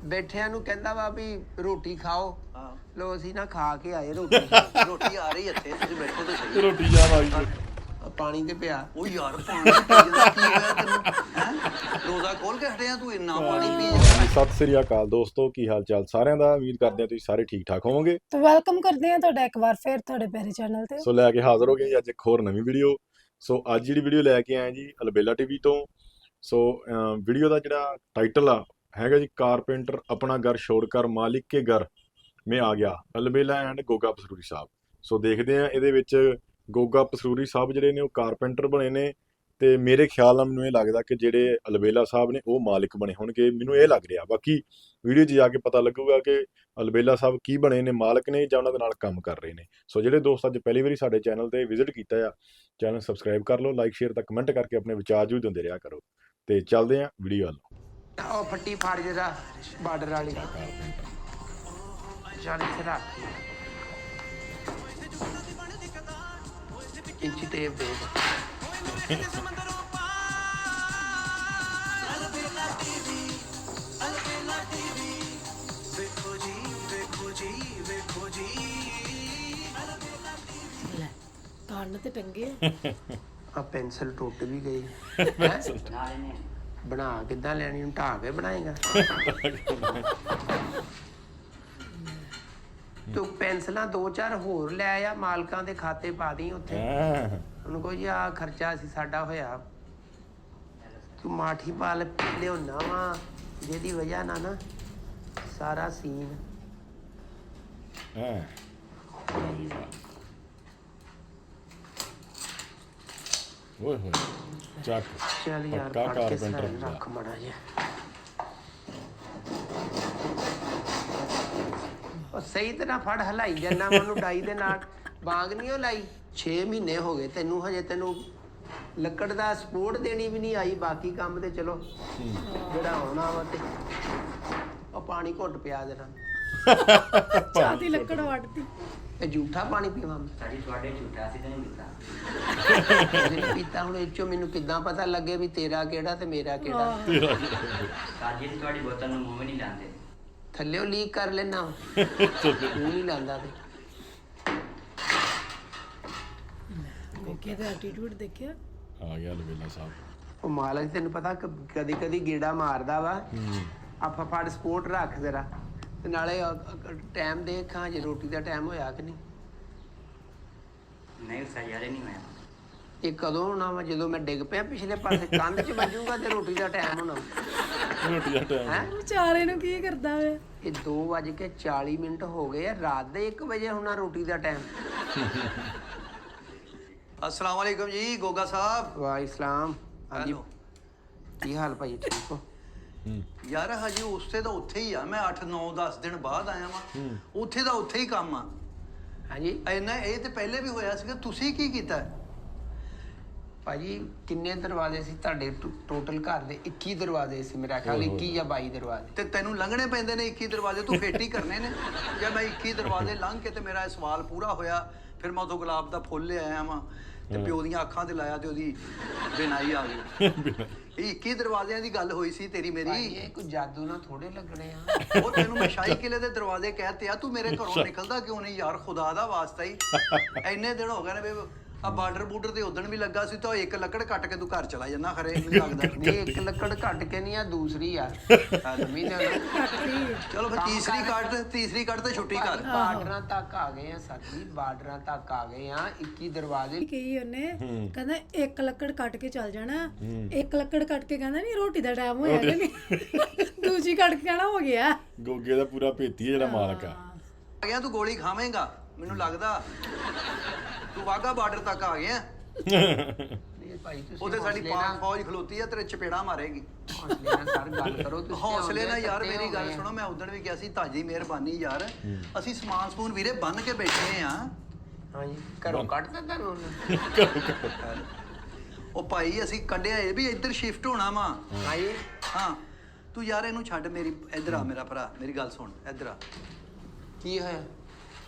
ਬੈਠਿਆਂ ਨੂੰ ਕਹਿੰਦਾ ਵਾ ਵੀ ਰੋਟੀ ਖਾਓ। ਹਾਂ ਲੋ ਅਸੀਂ ਨਾ ਖਾ ਕੇ ਆਏ ਰੋਟੀ। ਰੋਟੀ ਆ ਰਹੀ ਇੱਥੇ ਤੁਸੀਂ ਬੈਠੋ ਤੇ ਸਹੀ। ਰੋਟੀ ਯਾਦ ਆ ਗਈ ਪਾਣੀ ਤੇ ਪਿਆ। ਉਹ ਯਾਰ ਪਾਣੀ ਪੀ ਜਾਂਦਾ ਕੀ ਹੋਇਆ ਤੈਨੂੰ ਹੈ ਰੋਜ਼ਾ ਖੋਲ ਕੇ ਹਟਿਆ ਤੂੰ ਇੰਨਾ ਪਾਣੀ ਪੀ ਜਾਂਦਾ। ਸਤਿ ਸ੍ਰੀ ਅਕਾਲ ਦੋਸਤੋ, ਕੀ ਹਾਲ ਚਾਲ ਸਾਰਿਆਂ ਦਾ। ਉਮੀਦ ਕਰਦੇ ਹਾਂ ਤੁਸੀਂ ਸਾਰੇ ਠੀਕ ਠਾਕ ਹੋਵੋਗੇ। तो वेलकम करते हैं ਤੁਹਾਡਾ ਇੱਕ ਵਾਰ ਫਿਰ ਤੁਹਾਡੇ ਪਿਆਰੇ ਚੈਨਲ ਤੇ। ਸੋ ਲੈ ਕੇ ਹਾਜ਼ਰ ਹੋ ਗਏ ਜੀ ਅੱਜ ਇੱਕ ਹੋਰ ਨਵੀਂ ਵੀਡੀਓ। ਸੋ ਅੱਜ ਜਿਹੜੀ ਵੀਡੀਓ ਲੈ ਕੇ ਆਏ ਜੀ ਅਲਬੇਲਾ ਟੀਵੀ ਤੋਂ। ਸੋ ਵੀਡੀਓ ਦਾ ਜਿਹੜਾ ਟਾਈਟਲ ਆ ਹੈਗਾ ਜੀ कारपेंटर अपना घर छोड़कर मालिक के घर में आ गया ਅਲਬੇਲਾ ਐਂਡ ਗੋਗਾ ਪਸਰੂਰੀ ਸਾਹਿਬ। ਸੋ ਦੇਖਦੇ ਆ ਇਹਦੇ ਵਿੱਚ ਗੋਗਾ ਪਸਰੂਰੀ ਸਾਹਿਬ ਜਿਹੜੇ ਨੇ ਉਹ ਕਾਰਪੈਂਟਰ ਬਣੇ ਨੇ ਤੇ ਮੇਰੇ ਖਿਆਲ ਨਾਲ ਮੈਨੂੰ ਇਹ ਲੱਗਦਾ ਕਿ ਜਿਹੜੇ ਅਲਬੇਲਾ ਸਾਹਿਬ ਨੇ ਉਹ ਮਾਲਿਕ ਬਣੇ ਹੋਣਗੇ, ਮੈਨੂੰ ਇਹ ਲੱਗ ਰਿਹਾ। ਬਾਕੀ ਵੀਡੀਓ 'ਚ ਜਾ ਕੇ ਪਤਾ ਲੱਗੂਗਾ ਕਿ ਅਲਬੇਲਾ ਸਾਹਿਬ ਕੀ ਬਣੇ ਨੇ, ਮਾਲਕ ਨੇ ਜਾਂ ਉਹਨਾਂ ਦੇ ਨਾਲ ਕੰਮ ਕਰ ਰਹੇ ਨੇ। ਸੋ ਜਿਹੜੇ ਦੋਸਤ ਅੱਜ ਪਹਿਲੀ ਵਾਰੀ ਸਾਡੇ ਚੈਨਲ ਤੇ ਵਿਜ਼ਿਟ ਕੀਤਾ ਆ, ਚੈਨਲ ਸਬਸਕ੍ਰਾਈਬ ਕਰ ਲਓ, ਲਾਈਕ ਸ਼ੇਅਰ ਤਾਂ ਕਮੈਂਟ ਕਰਕੇ ਆਪਣੇ ਵਿਚਾਰ ਜੂ ਦਿੰਦੇ ਰਿਹਾ ਕਰੋ। ਤੇ ਚੱਲਦੇ ਆ ਵੀਡੀਓ ਵੱਲ। ਉਹ ਫੱਟੀ ਫਾੜ ਜਿਹੜਾ ਬਾਰਡਰ ਵਾਲੀ ਚੱਲ ਇੱਥੇ ਰੱਖ ਇੰਚੀ ਟੇਪ ਦੇ। ਕੰਨ ਤੇ ਟੰਗੇ ਆ ਪੈਨਸਲ ਟੁੱਟ ਵੀ ਗਈ। ਬਣਾ ਕਿੱਦਾਂ ਲੈਣੀ, ਹੁਣ ਢਾਹ ਕੇ ਬਣਾਏਗਾ ਤੂੰ। ਪੈਨਸਲਾਂ 2-4 ਹੋਰ ਲੈ ਆ, ਮਾਲਕਾਂ ਦੇ ਖਾਤੇ ਪਾ ਦੀ ਉੱਥੇ। ਉਹਨੂੰ ਕਹੋ ਜੀ ਆ ਖਰਚਾ ਸੀ ਸਾਡਾ ਹੋਇਆ। ਤੂੰ ਮਾਠੀ ਪਾਲ ਲਿਆਉਣਾ ਵਾ ਜਿਹਦੀ ਵਜ੍ਹਾ ਨਾਲ ਨਾ ਸਾਰਾ ਸੀਨ ਓਏ ਹੋਏ ਚੱਕ ਚੱਲ ਯਾਰ ਪੱਕਾ ਫੜ ਕੇ ਕਾਰਪੈਂਟਰ ਸਾਰੇ ਰੱਖ ਮੜਾ ਜਿਹਾ। ਉਹ ਸਹੀ ਤਰ੍ਹਾਂ ਫੜ ਹਲਾਈ ਜਾਂਦਾ ਉਹਨੂੰ ਡਾਈ ਦੇ ਨਾਲ। ਬਾਗ ਨਹੀਂ ਉਹ ਲਾਈ। 6 ਮਹੀਨੇ ਹੋ ਗਏ ਤੈਨੂੰ, ਹਜੇ ਤੈਨੂੰ ਲੱਕੜ ਦਾ ਸਪੋਰਟ ਦੇਣੀ ਵੀ ਨਹੀਂ ਆਈ। ਬਾਕੀ ਕੰਮ ਤੇ ਚਲੋ ਜਿਹੜਾ ਹੋਣਾ ਵਾ। ਤੇ ਉਹ ਪਾਣੀ ਘੁੱਟ ਪਿਆ ਦੇਣਾ। ਚਾਹ ਦੀ ਲੱਕੜ ਵੱਢਦੀ। ਇਹ ਝੂਠਾ ਪਾਣੀ ਪੀਵਾਂ ਮੈਂ? ਸਾਡੀ ਤੁਹਾਡੇ ਝੂਠਾ ਸੀ ਤਾਂ ਨਹੀਂ ਪੀਤਾ। ਤੁਸੀਂ ਨਹੀਂ ਪੀਤਾ, ਹੁਣ ਇਹ ਚੋਂ ਮੈਨੂੰ ਕਿੱਦਾਂ ਪਤਾ ਲੱਗੇ ਵੀ ਤੇਰਾ ਕਿਹੜਾ ਤੇ ਮੇਰਾ ਕਿਹੜਾ? ਸਾਜੀ ਦੀ ਤੁਹਾਡੀ ਬੋਤਲ ਨੂੰ ਮੂੰਹ ਵੀ ਨਹੀਂ ਲਾਉਂਦੇ। ਥੱਲਿਓ ਲੀਕ ਕਰ ਲੈਣਾ ਮੂੰਹ ਨਹੀਂ ਲਾਂਦਾ ਤੇ। ਦੇਖਿਆ ਤੇ ਐਟੀਟਿਊਡ ਦੇਖਿਆ। ਆ ਗਿਆ ਅਲਬੇਲਾ ਸਾਹਿਬ। ਉਹ ਮਾਲਕ ਤੈਨੂੰ ਪਤਾ ਕਦੀ ਕਦੀ ਗੇੜਾ ਮਾਰਦਾ ਵਾ। ਆਪਾਂ ਫੜ ਸਪੋਰਟ ਰੱਖ ਜ਼ਰਾ ਤੇ ਨਾਲੇ ਟਾਈਮ ਦੇਖਾਂ ਜੇ ਰੋਟੀ ਦਾ ਟਾਈਮ ਹੋਇਆ ਕਿ ਨਹੀਂ। ਨਹੀਂ ਸਜਾਰੇ ਨਹੀਂ ਹੋਇਆ। ਇਹ ਕਦੋਂ ਹੋਣਾ ਵਾ? ਜਦੋਂ ਮੈਂ ਡਿੱਗ ਪਿਆ ਪਿਛਲੇ ਪਾਸੇ ਕੰਧ 'ਚ ਵੱਜੂਗਾ ਤੇ ਰੋਟੀ ਦਾ ਟਾਈਮ ਹੋਣਾ। ਰੋਟੀ ਦਾ ਟਾਈਮ ਹੈ ਵਿਚਾਰੇ ਨੂੰ ਕੀ ਕਰਦਾ ਵੇ। ਇਹ 2:40 ਹੋ ਗਏ ਆ, ਰਾਤ ਦੇ 1 ਵਜੇ ਹੋਣਾ ਰੋਟੀ ਦਾ ਟਾਈਮ। अस्सलाम वालेकुम जी गोगा साहब। ਵਾਹ ਇਸਲਾਮ। ਹਾਂਜੀ ਹੈਲੋ। ਕੀ ਹਾਲ ਭਾਈ, ਠੀਕ ਹੋ? ਯਾਰ ਹਜੇ ਉਸੇ ਦਾ ਉੱਥੇ ਹੀ ਆ। ਮੈਂ 8-9-10 ਦਿਨ ਬਾਅਦ ਆਇਆ ਵਾਂ। ਉੱਥੇ ਦਾ ਉੱਥੇ ਹੀ ਕੰਮ ਆ। ਹਾਂਜੀ ਇੰਨਾ ਇਹ ਤੇ ਪਹਿਲੇ ਵੀ ਹੋਇਆ ਸੀਗਾ। ਤੁਸੀਂ ਕੀ ਕੀਤਾ? ਭਾਜੀ ਕਿੰਨੇ ਦਰਵਾਜ਼ੇ ਸੀ ਤੁਹਾਡੇ ਟੋਟਲ ਘਰ ਦੇ? 21 ਦਰਵਾਜ਼ੇ ਸੀ ਮੇਰਾ ਖਿਆਲ, 21 ਜਾਂ 22 ਦਰਵਾਜ਼ੇ। ਤੇ ਤੈਨੂੰ ਲੰਘਣੇ ਪੈਂਦੇ ਨੇ 21 ਦਰਵਾਜ਼ੇ, ਤੂੰ ਫੇਟੀ ਕਰਨੇ ਨੇ। ਜੇ ਮੈਂ 21 ਦਰਵਾਜ਼ੇ ਲੰਘ ਕੇ ਤੇ ਮੇਰਾ ਇਹ ਸਵਾਲ ਪੂਰਾ ਹੋਇਆ, ਫਿਰ ਮੈਂ ਉਦੋਂ ਗੁਲਾਬ ਦਾ ਫੁੱਲ ਲਿਆਇਆ ਵਾਂ ਤੇ ਪਿਓ ਦੀਆਂ ਅੱਖਾਂ ਤੇ ਲਾਇਆ ਤੇ ਉਹਦੀ ਬਿਨਾਈ ਆ ਗਈ। ਇਹ 21 ਦਰਵਾਜ਼ਿਆਂ ਦੀ ਗੱਲ ਹੋਈ ਸੀ ਤੇਰੀ ਭਾਈ ਮੇਰੀ। ਇਹ ਕੋਈ ਜਾਦੂ ਨਾਲ ਥੋੜੇ ਲੱਗਣੇ ਆ। ਉਹ ਤੈਨੂੰ ਮੈਂ ਸ਼ਾਹੀ ਕਿਲੇ ਦੇ ਦਰਵਾਜ਼ੇ ਕਹਿਤੇ ਆ, ਤੂੰ ਮੇਰੇ ਘਰੋਂ ਨਿਕਲਦਾ ਕਿਉਂ ਨਹੀਂ ਯਾਰ? ਖੁਦਾ ਦਾ ਵਾਸਤਾ ਹੀ ਇੰਨੇ ਦਿਨ ਹੋ ਗਏ ਨੇ ਵੇ। ਆ ਬਾਰਡਰ ਬੂਡਰ ਤੇ ਉਦਣ ਵੀ ਲੱਗਾ ਸੀ ਤਾਂ ਇੱਕ ਲੱਕੜ ਕੱਟ ਕੇ ਤੂੰ ਘਰ ਚਲਾ ਜਾਂਦਾ ਖਰੇ ਮੈਨੂੰ ਲੱਗਦਾ। ਨਹੀਂ ਇੱਕ ਲੱਕੜ ਘੱਟ ਕੇ ਨਹੀਂ ਆ, ਦੂਸਰੀ ਆ। ਮਹੀਨੇ ਨਾਲ ਚਲੋ ਫਿਰ ਤੀਸਰੀ ਕੱਟ ਤੇ ਛੁੱਟੀ ਕਰ। ਬਾਰਡਰਾਂ ਤੱਕ ਆ ਗਏ ਆ ਸਾਡੀ, ਬਾਰਡਰਾਂ ਤੱਕ ਆ ਗਏ ਆ। 21 ਦਰਵਾਜ਼ੇ ਕਹੀ ਉਹਨੇ, ਕਹਿੰਦਾ ਇੱਕ ਲੱਕੜ ਕੱਟ ਕੇ ਚੱਲ ਜਾਣਾ। ਇੱਕ ਲੱਕੜ ਕੱਟ ਕੇ ਕਹਿੰਦਾ ਨਹੀਂ ਰੋਟੀ ਦਾ ਟਾਈਮ ਹੋਇਆ ਕਿ ਨਹੀਂ। ਦੂਜੀ ਕੱਟ ਕੇ ਕਹਿਣਾ ਹੋ ਗਿਆ। ਗੋਗੇ ਦਾ ਪੂਰਾ ਭੇਤੀ ਹੈ ਜਿਹੜਾ ਮਾਲਕ ਆ। ਆ ਗਿਆ ਤੂੰ ਗੋਲੀ ਖਾਵੇਂਗਾ ਮੈਨੂੰ ਲੱਗਦਾ। ਤੂੰ ਵਾਗਾ ਬਾਰਡਰ ਤੱਕ ਆ ਗਿਆ। ਨਹੀਂ ਭਾਈ ਤੁਸੀਂ ਉਹਦੇ ਸਾਡੀ ਹੌਸਲੇ ਪਾਕ ਨਾਲ- ਫੌਜ ਖਲੋਤੀ ਆ, ਤੇਰੇ ਚਪੇੜਾ ਮਾਰੇਗੀ। ਹੌਸਲੇ ਨਾਲ ਸਰ ਗੱਲ ਕਰੋ ਤੁਸੀਂ। ਹੌਸਲੇ ਨਾਲ ਯਾਰ ਤੱਤੇ ਮੇਰੀ ਹੋ ਗੱਲ ਗਏ ਆ। ਸੁਣੋ। ਮੈਂ ਉਦਣ ਵੀ ਕਿਹਾ ਸੀ ਤੁਹਾਡੀ ਮਿਹਰਬਾਨੀ ਯਾਰ। ਅਸੀਂ ਸਮਾਨ ਸਮੂਨ ਵੀਰੇ ਬੰਨ ਕੇ ਬੈਠੇ ਆ। ਹਾਂਜੀ ਘਰੋਂ ਕੱਢ ਤਾ ਤੁਹਾਨੂੰ ਉਹਨੇ? ਉਹ ਭਾਈ ਅਸੀਂ ਕੱਢਿਆ ਇਹ ਵੀ ਇੱਧਰ ਸ਼ਿਫਟ ਹੋਣਾ ਵਾ। ਹਾਂਜੀ ਹਾਂ ਤੂੰ ਯਾਰ ਇਹਨੂੰ ਛੱਡ। ਮੇਰੀ ਇੱਧਰ ਆ ਮੇਰਾ ਭਰਾ, ਮੇਰੀ ਗੱਲ ਸੁਣ। ਇੱਧਰ ਆ, ਕੀ ਹੋਇਆ